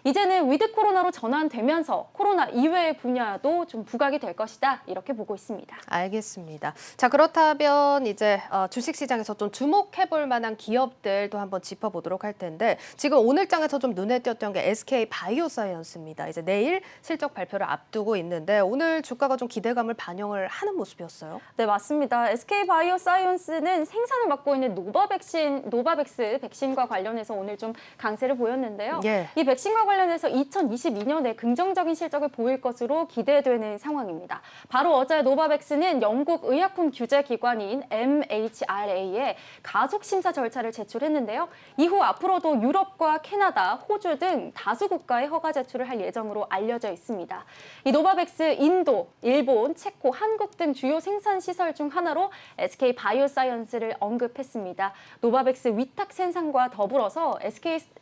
이제는 위드 코로나로 전환되면서 코로나 이외의 분야도 좀 부각이 될 것이다 이렇게 보고 있습니다. 알겠습니다. 자, 그렇다면 이제 주식시장에서 좀 주목해볼 만한 기업들도 한번 짚어보도록 할 텐데 지금 오늘장에서 좀 눈에 띄었던 게 SK 바이오사이언스입니다. 이제 내일 실적 발표를 앞두고 있는데 오늘 주가가 좀 기대감을 반영을 하는 모습이었어요. 네, 맞습니다. SK바이오사이언스는 생산을 맡고 있는 노바백스 백신과 관련해서 오늘 좀 강세를 보였는데요. 예. 이 백신과 관련해서 2022년에 긍정적인 실적을 보일 것으로 기대되는 상황입니다. 바로 어제 노바백스는 영국 의약품 규제 기관인 MHRA에 가속 심사 절차를 제출했는데요. 이후 앞으로도 유럽과 캐나다, 호주 등 다수 국가에 허가 제출을 할 예정으로 알려져 있습니다. 이 노바백스 인도, 일본, 체코, 한국 등 주요 생산 시설 중 하나로 SK바이오사이언스를 언급했습니다. 노바백스 위탁 생산과 더불어서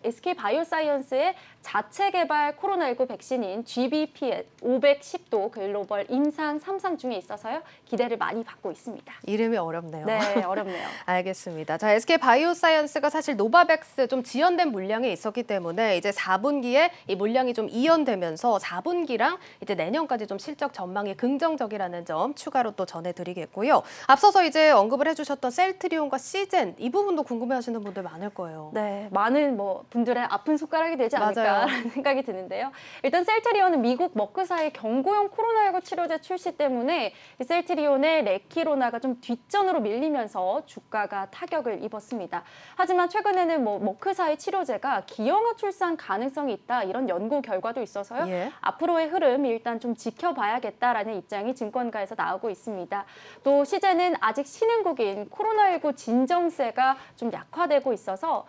SK바이오사이언스의 자체 개발 코로나19 백신인 GBP510도 글로벌 임상 3상 중에 있어서요. 기대를 많이 받고 있습니다. 이름이 어렵네요. 네, 어렵네요. 알겠습니다. 자, SK바이오사이언스가 사실 노바백스 좀 지연된 물량이 있었기 때문에 이제 4분기에 이 물량이 좀 이연되면서 4분기랑 이제 내년까지 좀 실적 전망이 긍정적이라는 점 추가로 또 전해드리겠고요. 앞서서 이제 언급을 해주셨던 셀트리온과 시젠 이 부분도 궁금해하시는 분들 많을 거예요. 네, 많은 분들의 아픈 손가락이 되지 않을까라는 생각이 드는데요. 일단 셀트리온은 미국 머크사의 경고용 코로나19 치료제 출시 때문에 이 셀트리온의 레키로나가 좀 뒷전으로 밀리면서 주가가 타격을 입었습니다. 하지만 최근에는 머크사의 치료제가 기형아 출산 가능성이 있다 이런 연구 결과도 있어서요. 예. 앞으로의 흐름 일단 좀 지켜봐야겠다라는 입장이 증권가에서 나오고 있습니다. 또 시제는 아직 신흥국인 코로나19 진정세가 좀 약화되고 있어서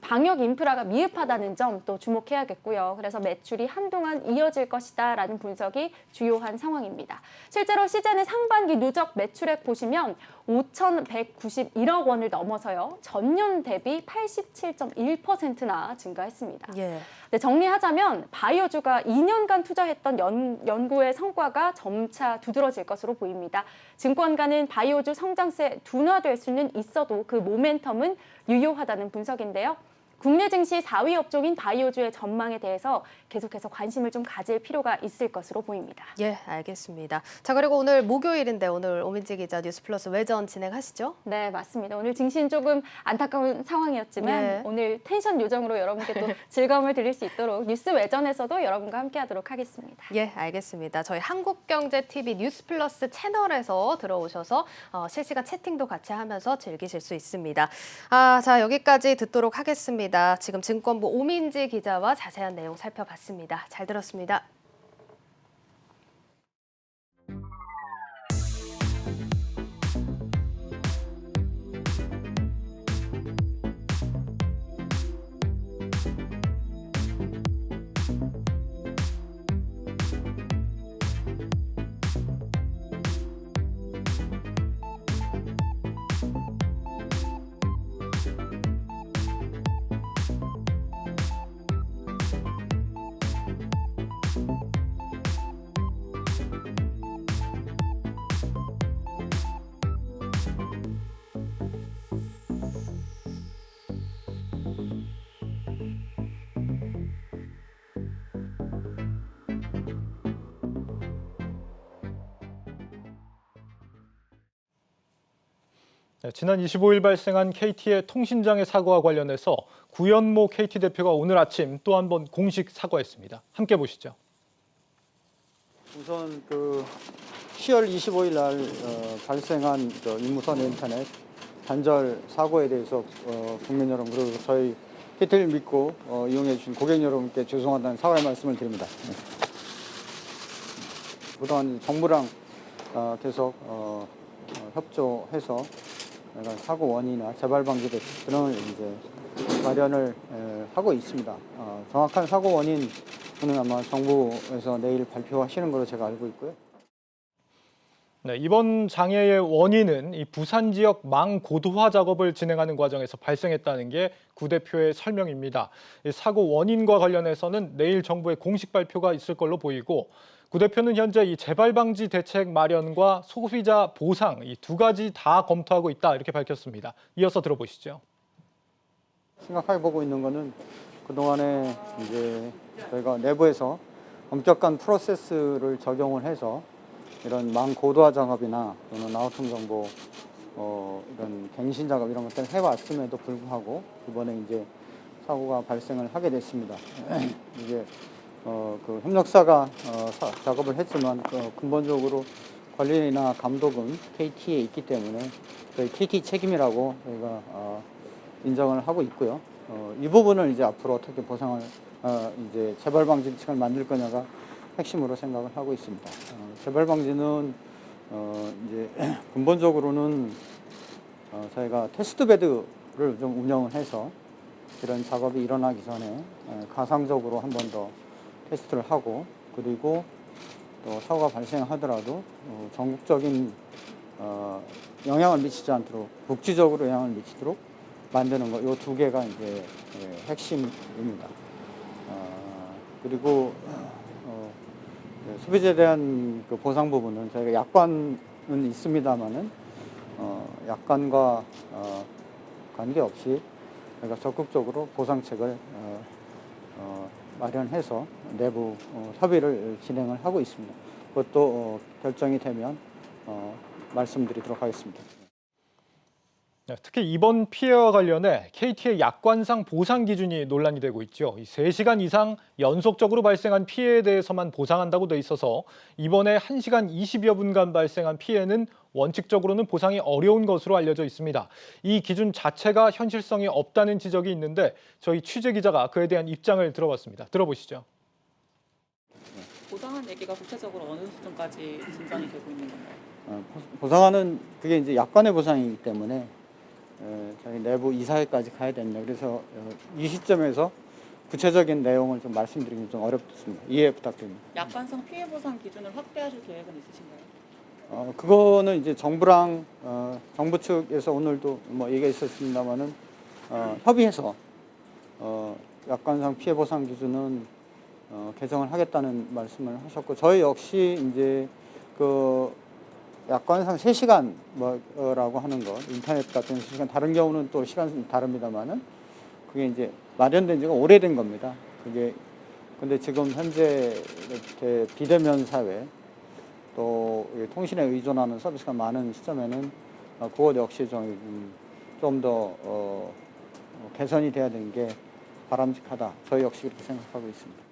방역 인프라가 미흡하다는 점 또 주목해야겠고요. 그래서 매출이 한동안 이어질 것이다라는 분석이 주요한 상황입니다. 실제로 시젠의 상반기 누적 매출액 보시면 5,191억 원을 넘어서요. 전년 대비 87.1%나 증가했습니다. 예. 네, 정리하자면 바이오주가 2년간 투자했던 연구의 성과가 점차 두드러질 것으로 보입니다. 증권가는 바이오주 성장세 둔화될 수는 있어도 그 모멘텀은 유효하다는 분석인데요. 국내 증시 4위 업종인 바이오주의 전망에 대해서 계속해서 관심을 좀 가질 필요가 있을 것으로 보입니다. 예, 알겠습니다. 자, 그리고 오늘 목요일인데 오늘 오민지 기자 뉴스플러스 외전 진행하시죠? 네, 맞습니다. 오늘 증시는 조금 안타까운 상황이었지만 예. 오늘 텐션 요정으로 여러분께 또 즐거움을 드릴 수 있도록 뉴스 외전에서도 여러분과 함께하도록 하겠습니다. 예, 알겠습니다. 저희 한국경제TV 뉴스플러스 채널에서 들어오셔서 실시간 채팅도 같이 하면서 즐기실 수 있습니다. 자, 여기까지 듣도록 하겠습니다. 지금 증권부 오민지 기자와 자세한 내용 살펴봤습니다. 잘 들었습니다. 네, 지난 25일 발생한 KT의 통신장애 사고와 관련해서 구현모 KT 대표가 오늘 아침 또 한 번 공식 사과했습니다. 함께 보시죠. 우선 10월 25일 날 발생한 유무선 인터넷 단절 사고에 대해서 국민 여러분 그리고 저희 KT를 믿고 이용해 주신 고객 여러분께 죄송하다는 사과의 말씀을 드립니다. 네. 그동안 정부랑 계속 협조해서 사고 원인이나 재발 방지 대책들을 이제 마련을 하고 있습니다. 정확한 사고 원인은 아마 정부에서 내일 발표하시는 걸로 제가 알고 있고요. 네, 이번 장애의 원인은 이 부산 지역 망 고도화 작업을 진행하는 과정에서 발생했다는 게 구 대표의 설명입니다. 이 사고 원인과 관련해서는 내일 정부의 공식 발표가 있을 걸로 보이고 구 대표는 현재 이 재발 방지 대책 마련과 소비자 보상 이 두 가지 다 검토하고 있다 이렇게 밝혔습니다. 이어서 들어보시죠. 심각하게 보고 있는 거는 그동안에 이제 저희가 내부에서 엄격한 프로세스를 적용을 해서 이런 망 고도화 작업이나 또는 나우통 정보 이런 갱신 작업 이런 것들을 해왔음에도 불구하고 이번에 이제 사고가 발생을 하게 됐습니다. 이게 협력사가 작업을 했지만 근본적으로 관리나 감독은 KT에 있기 때문에 저희 KT 책임이라고 저희가 인정을 하고 있고요. 이 부분을 이제 앞으로 어떻게 보상을 이제 재발 방지책을 만들 거냐가 핵심으로 생각을 하고 있습니다. 재발 방지는 이제 근본적으로는 저희가 테스트 베드를 좀 운영을 해서 이런 작업이 일어나기 전에 가상적으로 한 번 더 테스트를 하고, 그리고 또 사고가 발생하더라도 전국적인 영향을 미치지 않도록, 국지적으로 영향을 미치도록 만드는 것, 이 두 개가 이제 핵심입니다. 그리고 소비자에 대한 그 보상 부분은 저희가 약관은 있습니다만은 약관과 관계없이 저희가 적극적으로 보상책을 마련해서 내부 협의를 진행을 하고 있습니다. 그것도 결정이 되면 말씀드리도록 하겠습니다. 특히 이번 피해와 관련해 KT의 약관상 보상 기준이 논란이 되고 있죠. 3시간 이상 연속적으로 발생한 피해에 대해서만 보상한다고 돼 있어서 이번에 1시간 20여 분간 발생한 피해는 원칙적으로는 보상이 어려운 것으로 알려져 있습니다. 이 기준 자체가 현실성이 없다는 지적이 있는데 저희 취재 기자가 그에 대한 입장을 들어봤습니다. 들어보시죠. 보상한 얘기가 구체적으로 어느 수준까지 진전이 되고 있는 건가요? 보상하는 그게 이제 약관의 보상이기 때문에 저희 내부 이사회까지 가야 됩니다. 그래서 이 시점에서 구체적인 내용을 좀 말씀드리기 좀 어렵습니다. 이해 부탁드립니다. 약관상 피해 보상 기준을 확대하실 계획은 있으신가요? 그거는 이제 정부랑 정부 측에서 오늘도 뭐 얘기가 있었습니다만은 협의해서 약관상 피해 보상 기준은 개정을 하겠다는 말씀을 하셨고, 저희 역시 이제 그 약관상 3시간 뭐라고 하는 것, 인터넷 같은 3시간, 다른 경우는 또 시간이 다릅니다만은 그게 이제 마련된 지가 오래된 겁니다. 그게 근데 지금 현재 이렇게 비대면 사회, 또 통신에 의존하는 서비스가 많은 시점에는 그것 역시 좀 더 개선이 돼야 되는 게 바람직하다. 저희 역시 그렇게 생각하고 있습니다.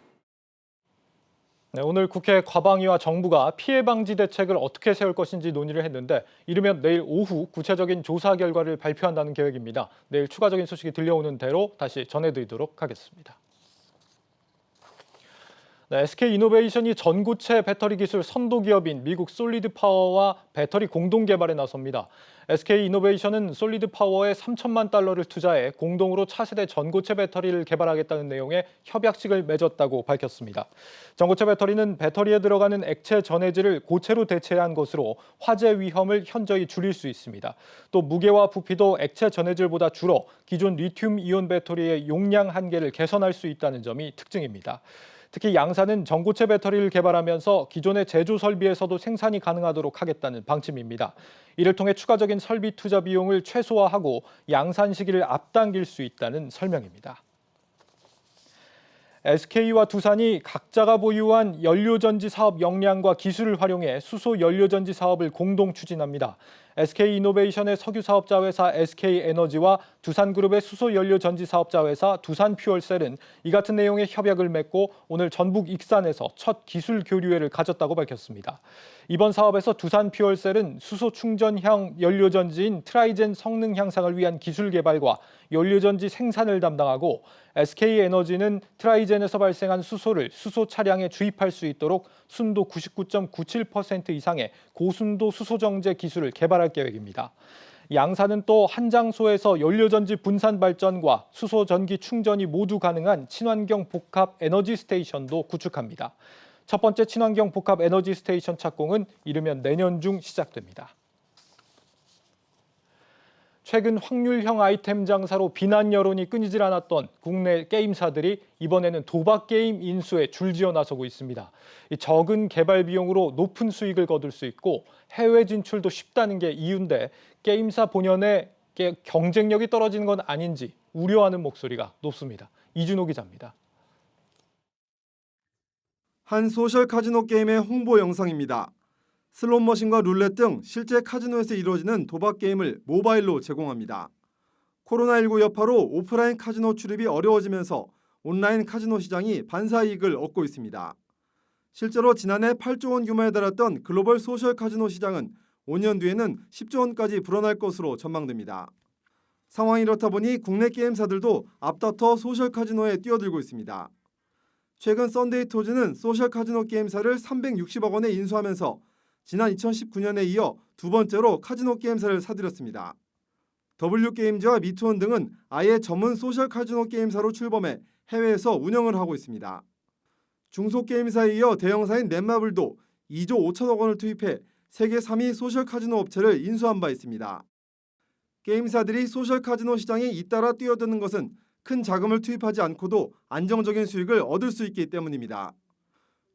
네, 오늘 국회 과방위와 정부가 피해 방지 대책을 어떻게 세울 것인지 논의를 했는데 이르면 내일 오후 구체적인 조사 결과를 발표한다는 계획입니다. 내일 추가적인 소식이 들려오는 대로 다시 전해드리도록 하겠습니다. 네, SK이노베이션이 전고체 배터리 기술 선도 기업인 미국 솔리드 파워와 배터리 공동 개발에 나섭니다. SK이노베이션은 솔리드 파워에 3천만 달러를 투자해 공동으로 차세대 전고체 배터리를 개발하겠다는 내용의 협약식을 맺었다고 밝혔습니다. 전고체 배터리는 배터리에 들어가는 액체 전해질을 고체로 대체한 것으로 화재 위험을 현저히 줄일 수 있습니다. 또 무게와 부피도 액체 전해질보다 줄어 기존 리튬 이온 배터리의 용량 한계를 개선할 수 있다는 점이 특징입니다. 특히 양사는 전고체 배터리를 개발하면서 기존의 제조 설비에서도 생산이 가능하도록 하겠다는 방침입니다. 이를 통해 추가적인 설비 투자 비용을 최소화하고 양산 시기를 앞당길 수 있다는 설명입니다. SK와 두산이 각자가 보유한 연료전지 사업 역량과 기술을 활용해 수소 연료전지 사업을 공동 추진합니다. SK이노베이션의 석유 사업자 회사 SK에너지와 두산그룹의 수소 연료전지 사업자 회사 두산퓨얼셀은 이 같은 내용의 협약을 맺고 오늘 전북 익산에서 첫 기술 교류회를 가졌다고 밝혔습니다. 이번 사업에서 두산퓨얼셀은 수소 충전형 연료전지인 트라이젠 성능 향상을 위한 기술 개발과 연료전지 생산을 담당하고 SK에너지는 트라이젠에서 발생한 수소를 수소 차량에 주입할 수 있도록 순도 99.97% 이상의 고순도 수소 정제 기술을 개발할 계획입니다. 양사는 또 한 장소에서 연료전지 분산 발전과 수소 전기 충전이 모두 가능한 친환경 복합 에너지 스테이션도 구축합니다. 첫 번째 친환경 복합 에너지 스테이션 착공은 이르면 내년 중 시작됩니다. 최근 확률형 아이템 장사로 비난 여론이 끊이질 않았던 국내 게임사들이 이번에는 도박 게임 인수에 줄지어 나서고 있습니다. 이 적은 개발 비용으로 높은 수익을 거둘 수 있고 해외 진출도 쉽다는 게 이유인데 게임사 본연의 경쟁력이 떨어지는 건 아닌지 우려하는 목소리가 높습니다. 이준호 기자입니다. 한 소셜 카지노 게임의 홍보 영상입니다. 슬롯머신과 룰렛 등 실제 카지노에서 이루어지는 도박 게임을 모바일로 제공합니다. 코로나19 여파로 오프라인 카지노 출입이 어려워지면서 온라인 카지노 시장이 반사이익을 얻고 있습니다. 실제로 지난해 8조 원 규모에 달했던 글로벌 소셜 카지노 시장은 5년 뒤에는 10조 원까지 불어날 것으로 전망됩니다. 상황이 이렇다 보니 국내 게임사들도 앞다퉈 소셜 카지노에 뛰어들고 있습니다. 최근 썬데이토즈는 소셜 카지노 게임사를 360억 원에 인수하면서 지난 2019년에 이어 두 번째로 카지노 게임사를 사들였습니다. W게임즈와 미투원 등은 아예 전문 소셜 카지노 게임사로 출범해 해외에서 운영을 하고 있습니다. 중소게임사에 이어 대형사인 넷마블도 2조 5천억 원을 투입해 세계 3위 소셜 카지노 업체를 인수한 바 있습니다. 게임사들이 소셜 카지노 시장에 잇따라 뛰어드는 것은 큰 자금을 투입하지 않고도 안정적인 수익을 얻을 수 있기 때문입니다.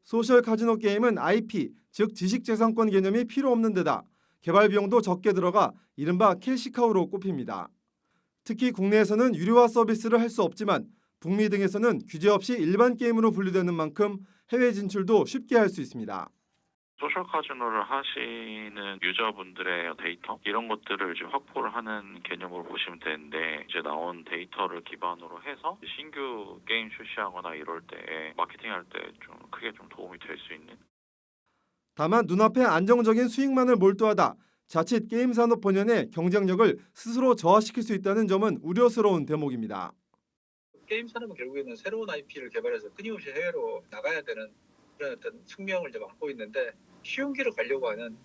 소셜 카지노 게임은 IP, 즉 지식재산권 개념이 필요 없는 데다 개발 비용도 적게 들어가 이른바 캐시카우로 꼽힙니다. 특히 국내에서는 유료화 서비스를 할 수 없지만 북미 등에서는 규제 없이 일반 게임으로 분류되는 만큼 해외 진출도 쉽게 할 수 있습니다. 소셜 카지노를 하시는 유저분들의 데이터 이런 것들을 이제 확보를 하는 개념으로 보시면 되는데 이제 나온 데이터를 기반으로 해서 신규 게임 출시하거나 이럴 때 마케팅할 때 좀 크게 좀 도움이 될 수 있는. 다만 눈앞에 안정적인 수익만을 몰두하다 자칫 게임 산업 본연의 경쟁력을 스스로 저하시킬 수 있다는 점은 우려스러운 대목입니다. 게임 산업은 결국에는 새로운 IP를 개발해서 끊임없이 해외로 나가야 되는 그런 어떤 숙명을 이제 맡고 있는데 쉬운 길을 가려고 하는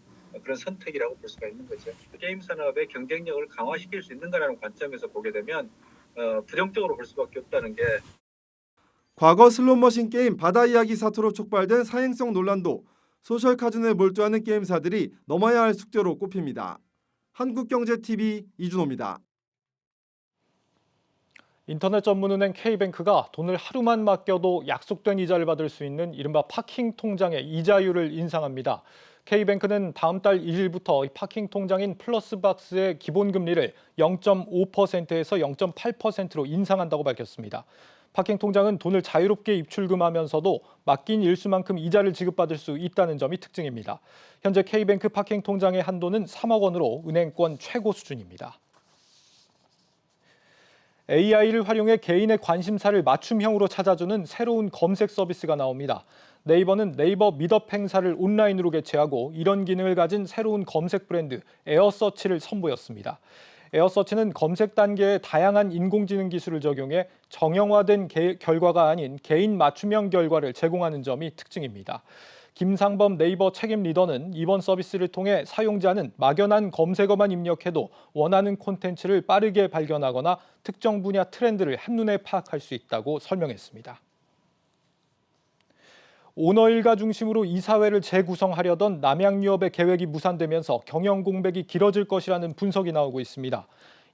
그런 선택이라고 볼 수가 있는 거죠. 게임 산업의 경쟁력을 강화시킬 수 있는가라는 관점에서 보게 되면 부정적으로 볼 수밖에 없다는 게 과거 슬롯머신 게임 바다 이야기 사태로 촉발된 사행성 논란도 소셜 카지노에 몰두하는 게임사들이 넘어야 할 숙제로 꼽힙니다. 한국경제TV 이준호입니다. 인터넷 전문은행 K뱅크가 돈을 하루만 맡겨도 약속된 이자를 받을 수 있는 이른바 파킹 통장의 이자율을 인상합니다. K뱅크는 다음 달 1일부터 파킹 통장인 플러스박스의 기본금리를 0.5%에서 0.8%로 인상한다고 밝혔습니다. 파킹 통장은 돈을 자유롭게 입출금하면서도 맡긴 일수만큼 이자를 지급받을 수 있다는 점이 특징입니다. 현재 K뱅크 파킹 통장의 한도는 3억 원으로 은행권 최고 수준입니다. AI를 활용해 개인의 관심사를 맞춤형으로 찾아주는 새로운 검색 서비스가 나옵니다. 네이버는 네이버 미덥 행사를 온라인으로 개최하고 이런 기능을 가진 새로운 검색 브랜드 에어서치를 선보였습니다. 에어서치는 검색 단계에 다양한 인공지능 기술을 적용해 정형화된 결과가 아닌 개인 맞춤형 결과를 제공하는 점이 특징입니다. 김상범 네이버 책임 리더는 이번 서비스를 통해 사용자는 막연한 검색어만 입력해도 원하는 콘텐츠를 빠르게 발견하거나 특정 분야 트렌드를 한눈에 파악할 수 있다고 설명했습니다. 오너 일가 중심으로 이사회를 재구성하려던 남양유업의 계획이 무산되면서 경영 공백이 길어질 것이라는 분석이 나오고 있습니다.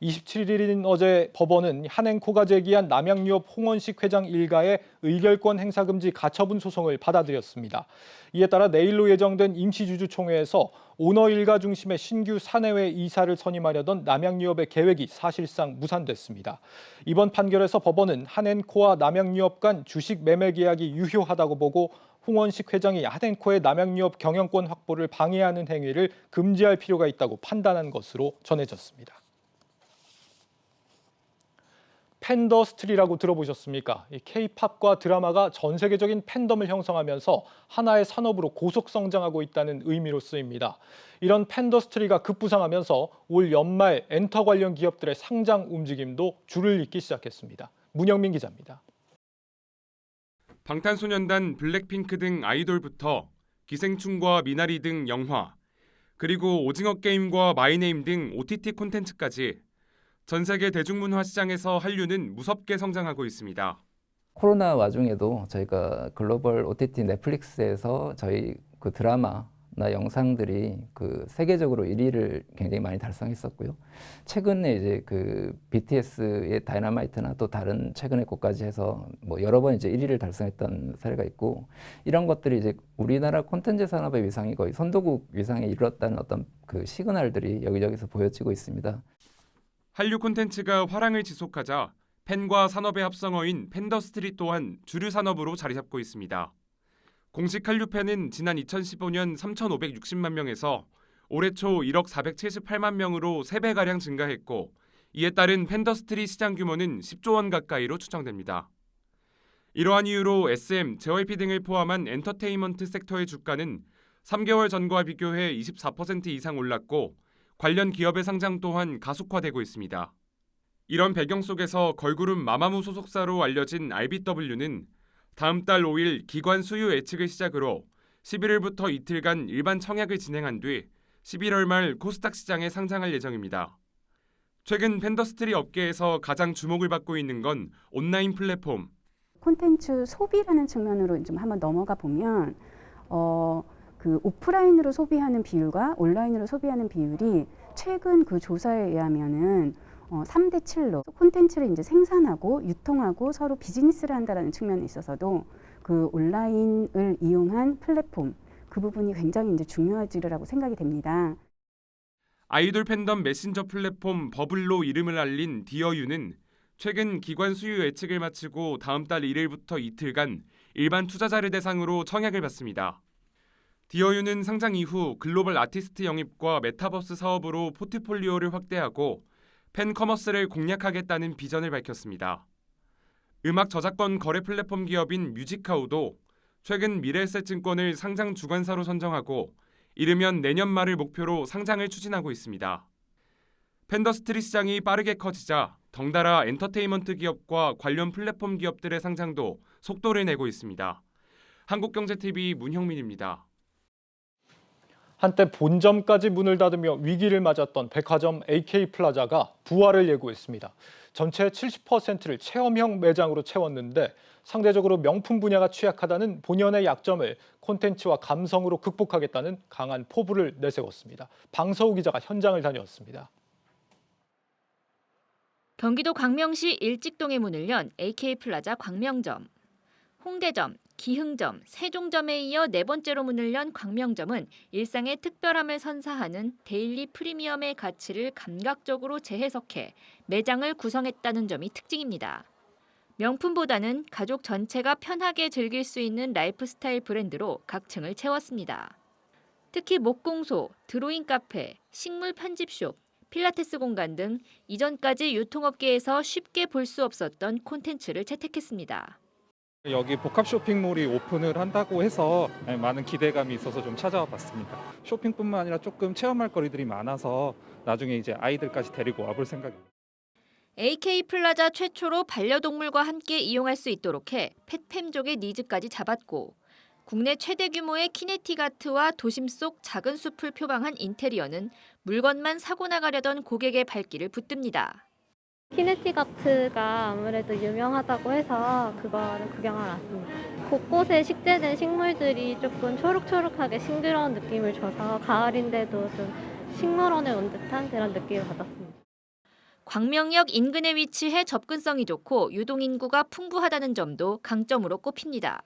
27일인 어제 법원은 한행코가 제기한 남양유업 홍원식 회장 일가의 의결권 행사 금지 가처분 소송을 받아들였습니다. 이에 따라 내일로 예정된 임시주주총회에서 오너 일가 중심의 신규 사내외 이사를 선임하려던 남양유업의 계획이 사실상 무산됐습니다. 이번 판결에서 법원은 한행코와 남양유업 간 주식 매매 계약이 유효하다고 보고 홍원식 회장이 한행코의 남양유업 경영권 확보를 방해하는 행위를 금지할 필요가 있다고 판단한 것으로 전해졌습니다. 팬더스트리라고 들어보셨습니까? K-팝과 드라마가 전 세계적인 팬덤을 형성하면서 하나의 산업으로 고속 성장하고 있다는 의미로 쓰입니다. 이런 팬더스트리가 급부상하면서 올 연말 엔터 관련 기업들의 상장 움직임도 줄을 잇기 시작했습니다. 문영민 기자입니다. 방탄소년단, 블랙핑크 등 아이돌부터 기생충과 미나리 등 영화, 그리고 오징어 게임과 마이네임 등 OTT 콘텐츠까지 전 세계 대중문화 시장에서 한류는 무섭게 성장하고 있습니다. 코로나 와중에도 저희가 글로벌 OTT 넷플릭스에서 저희 그 드라마나 영상들이 그 세계적으로 1위를 굉장히 많이 달성했었고요. 최근에 이제 그 BTS의 다이너마이트나 또 다른 최근의 곡까지 해서 뭐 여러 번 이제 1위를 달성했던 사례가 있고, 이런 것들이 이제 우리나라 콘텐츠 산업의 위상이 거의 선도국 위상에 이르렀다는 어떤 그 시그널들이 여기저기서 보여지고 있습니다. 한류 콘텐츠가 화랑을 지속하자 팬과 산업의 합성어인 팬더스트리 또한 주류 산업으로 자리 잡고 있습니다. 공식 한류 팬은 지난 2015년 3,560만 명에서 올해 초 1억 478만 명으로 3배가량 증가했고, 이에 따른 팬더스트리 시장 규모는 10조 원 가까이로 추정됩니다. 이러한 이유로 SM, JYP 등을 포함한 엔터테인먼트 섹터의 주가는 3개월 전과 비교해 24% 이상 올랐고 관련 기업의 상장 또한 가속화되고 있습니다. 이런 배경 속에서 걸그룹 마마무 소속사로 알려진 RBW는 다음 달 5일 기관 수요 예측을 시작으로 11일부터 이틀간 일반 청약을 진행한 뒤 11월 말 코스닥 시장에 상장할 예정입니다. 최근 팬더스트리 업계에서 가장 주목을 받고 있는 건 온라인 플랫폼. 콘텐츠 소비라는 측면으로 좀 한번 넘어가 보면 그 오프라인으로 소비하는 비율과 온라인으로 소비하는 비율이 최근 그 조사에 의하면은 3대 7로 콘텐츠를 이제 생산하고 유통하고 서로 비즈니스를 한다라는 측면에 있어서도 그 온라인을 이용한 플랫폼 그 부분이 굉장히 이제 중요해지리라고 생각이 됩니다. 아이돌 팬덤 메신저 플랫폼 버블로 이름을 알린 디어유는 최근 기관 수요 예측을 마치고 다음 달 1일부터 이틀간 일반 투자자를 대상으로 청약을 받습니다. 디어유는 상장 이후 글로벌 아티스트 영입과 메타버스 사업으로 포트폴리오를 확대하고 팬 커머스를 공략하겠다는 비전을 밝혔습니다. 음악 저작권 거래 플랫폼 기업인 뮤직하우도 최근 미래에셋증권을 상장 주관사로 선정하고 이르면 내년 말을 목표로 상장을 추진하고 있습니다. 팬더스트리 시장이 빠르게 커지자 덩달아 엔터테인먼트 기업과 관련 플랫폼 기업들의 상장도 속도를 내고 있습니다. 한국경제TV 문형민입니다. 한때 본점까지 문을 닫으며 위기를 맞았던 백화점 AK플라자가 부활을 예고했습니다. 전체 70%를 체험형 매장으로 채웠는데 상대적으로 명품 분야가 취약하다는 본연의 약점을 콘텐츠와 감성으로 극복하겠다는 강한 포부를 내세웠습니다. 방서우 기자가 현장을 다녀왔습니다. 경기도 광명시 일직동에 문을 연 AK플라자 광명점. 홍대점, 기흥점, 세종점에 이어 네 번째로 문을 연 광명점은 일상의 특별함을 선사하는 데일리 프리미엄의 가치를 감각적으로 재해석해 매장을 구성했다는 점이 특징입니다. 명품보다는 가족 전체가 편하게 즐길 수 있는 라이프스타일 브랜드로 각 층을 채웠습니다. 특히 목공소, 드로잉 카페, 식물 편집숍, 필라테스 공간 등 이전까지 유통업계에서 쉽게 볼 수 없었던 콘텐츠를 채택했습니다. 여기 복합 쇼핑몰이 오픈을 한다고 해서 많은 기대감이 있어서 좀 찾아와 봤습니다. 쇼핑뿐만 아니라 조금 체험할 거리들이 많아서 나중에 이제 아이들까지 데리고 와볼 생각입니다. AK플라자 최초로 반려동물과 함께 이용할 수 있도록 해 펫팸족의 니즈까지 잡았고 국내 최대 규모의 키네틱 아트와 도심 속 작은 숲을 표방한 인테리어는 물건만 사고 나가려던 고객의 발길을 붙듭니다. 키네틱 아트가 아무래도 유명하다고 해서 그거를 구경하러 왔습니다. 곳곳에 식재된 식물들이 조금 초록초록하게 싱그러운 느낌을 줘서 가을인데도 좀 식물원에 온 듯한 그런 느낌을 받았습니다. 광명역 인근에 위치해 접근성이 좋고 유동인구가 풍부하다는 점도 강점으로 꼽힙니다.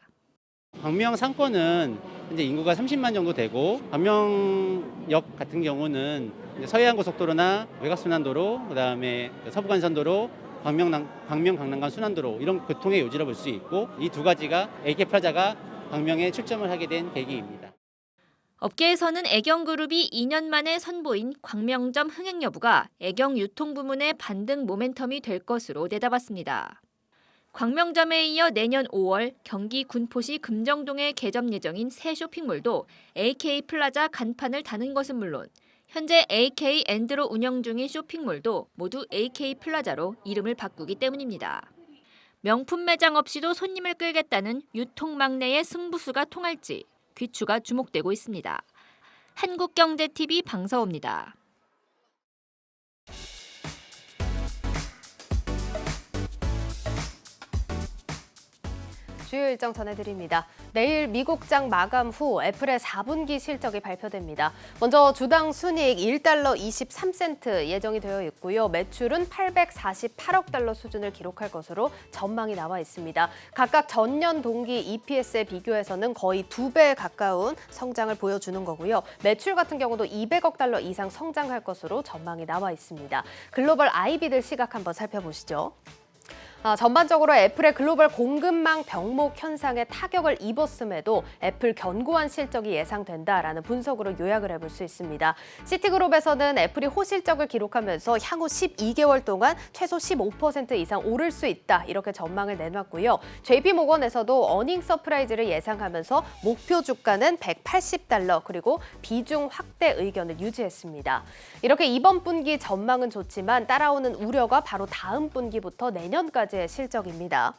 광명 상권은 이제 인구가 30만 정도 되고 광명역 같은 경우는 서해안고속도로나 외곽순환도로, 그다음에 서부간선도로, 광명 강남간 순환도로 이런 교통의 요지를 볼 수 있고 이 두 가지가 AK플라자가 광명에 출점을 하게 된 계기입니다. 업계에서는 애경그룹이 2년 만에 선보인 광명점 흥행 여부가 애경 유통 부문의 반등 모멘텀이 될 것으로 내다봤습니다. 광명점에 이어 내년 5월 경기 군포시 금정동에 개점 예정인 새 쇼핑몰도 AK플라자 간판을 다는 것은 물론 현재 AK엔드로 운영 중인 쇼핑몰도 모두 AK플라자로 이름을 바꾸기 때문입니다. 명품 매장 없이도 손님을 끌겠다는 유통 막내의 승부수가 통할지 귀추가 주목되고 있습니다. 한국경제TV 방서우입니다. 주요 일정 전해드립니다. 내일 미국장 마감 후 애플의 4분기 실적이 발표됩니다. 먼저 주당 순이익 1달러 23센트 예정이 되어 있고요. 매출은 848억 달러 수준을 기록할 것으로 전망이 나와 있습니다. 각각 전년 동기 EPS에 비교해서는 거의 2배 가까운 성장을 보여주는 거고요. 매출 같은 경우도 200억 달러 이상 성장할 것으로 전망이 나와 있습니다. 글로벌 IB들 시각 한번 살펴보시죠. 전반적으로 애플의 글로벌 공급망 병목 현상에 타격을 입었음에도 애플 견고한 실적이 예상된다라는 분석으로 요약을 해볼 수 있습니다. 시티그룹에서는 애플이 호실적을 기록하면서 향후 12개월 동안 최소 15% 이상 오를 수 있다 이렇게 전망을 내놨고요. JP모건에서도 어닝 서프라이즈를 예상하면서 목표 주가는 $180 그리고 비중 확대 의견을 유지했습니다. 이렇게 이번 분기 전망은 좋지만 따라오는 우려가 바로 다음 분기부터 내년까지의 실적입니다.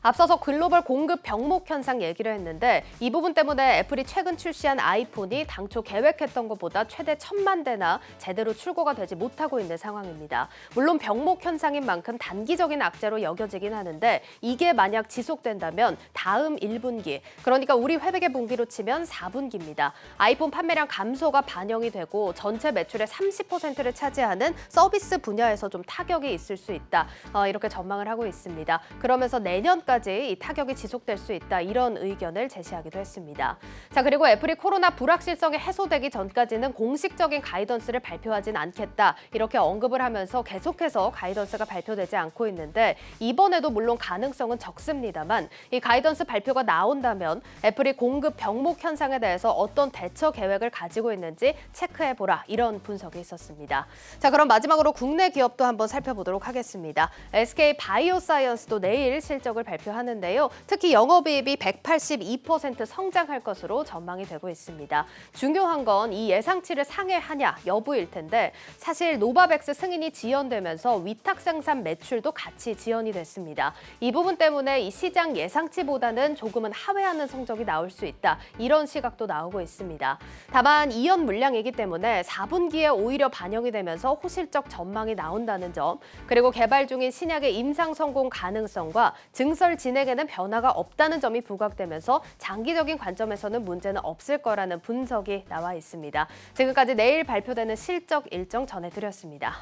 앞서서 글로벌 공급 병목 현상 얘기를 했는데 이 부분 때문에 애플이 최근 출시한 아이폰이 당초 계획했던 것보다 최대 1,000만 대나 제대로 출고가 되지 못하고 있는 상황입니다. 물론 병목 현상인 만큼 단기적인 악재로 여겨지긴 하는데 이게 만약 지속된다면 다음 1분기, 그러니까 우리 회백의 분기로 치면 4분기입니다. 아이폰 판매량 감소가 반영이 되고 전체 매출의 30%를 차지하는 서비스 분야에서 좀 타격이 있을 수 있다. 이렇게 전망을 하고 있습니다. 그러면서 내년까지 이 타격이 지속될 수 있다 이런 의견을 제시하기도 했습니다. 자, 그리고 애플이 코로나 불확실성이 해소되기 전까지는 공식적인 가이던스를 발표하진 않겠다 이렇게 언급을 하면서 계속해서 가이던스가 발표되지 않고 있는데 이번에도 물론 가능성은 적습니다만 이 가이던스 발표가 나온다면 애플이 공급 병목 현상에 대해서 어떤 대처 계획을 가지고 있는지 체크해보라 이런 분석이 있었습니다. 자, 그럼 마지막으로 국내 기업도 한번 살펴보도록 하겠습니다. SK 바이오사이언스도 내일 실적을 발표하는데요. 특히 영업이익이 182% 성장할 것으로 전망이 되고 있습니다. 중요한 건 이 예상치를 상회하냐 여부일 텐데 사실 노바백스 승인이 지연되면서 위탁 생산 매출도 같이 지연이 됐습니다. 이 부분 때문에 이 시장 예상치보다는 조금은 하회하는 성적이 나올 수 있다. 이런 시각도 나오고 있습니다. 다만 이연 물량이기 때문에 4분기에 오히려 반영이 되면서 호실적 전망이 나온다는 점, 그리고 개발 중인 신약의 임상 성공 가능성과 증설 진행에는 변화가 없다는 점이 부각되면서 장기적인 관점에서는 문제는 없을 거라는 분석이 나와 있습니다. 지금까지 내일 발표되는 실적 일정 전해드렸습니다.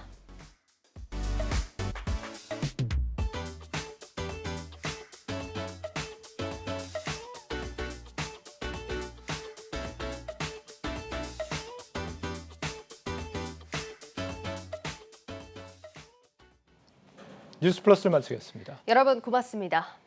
뉴스 플러스를 마치겠습니다. 여러분 고맙습니다.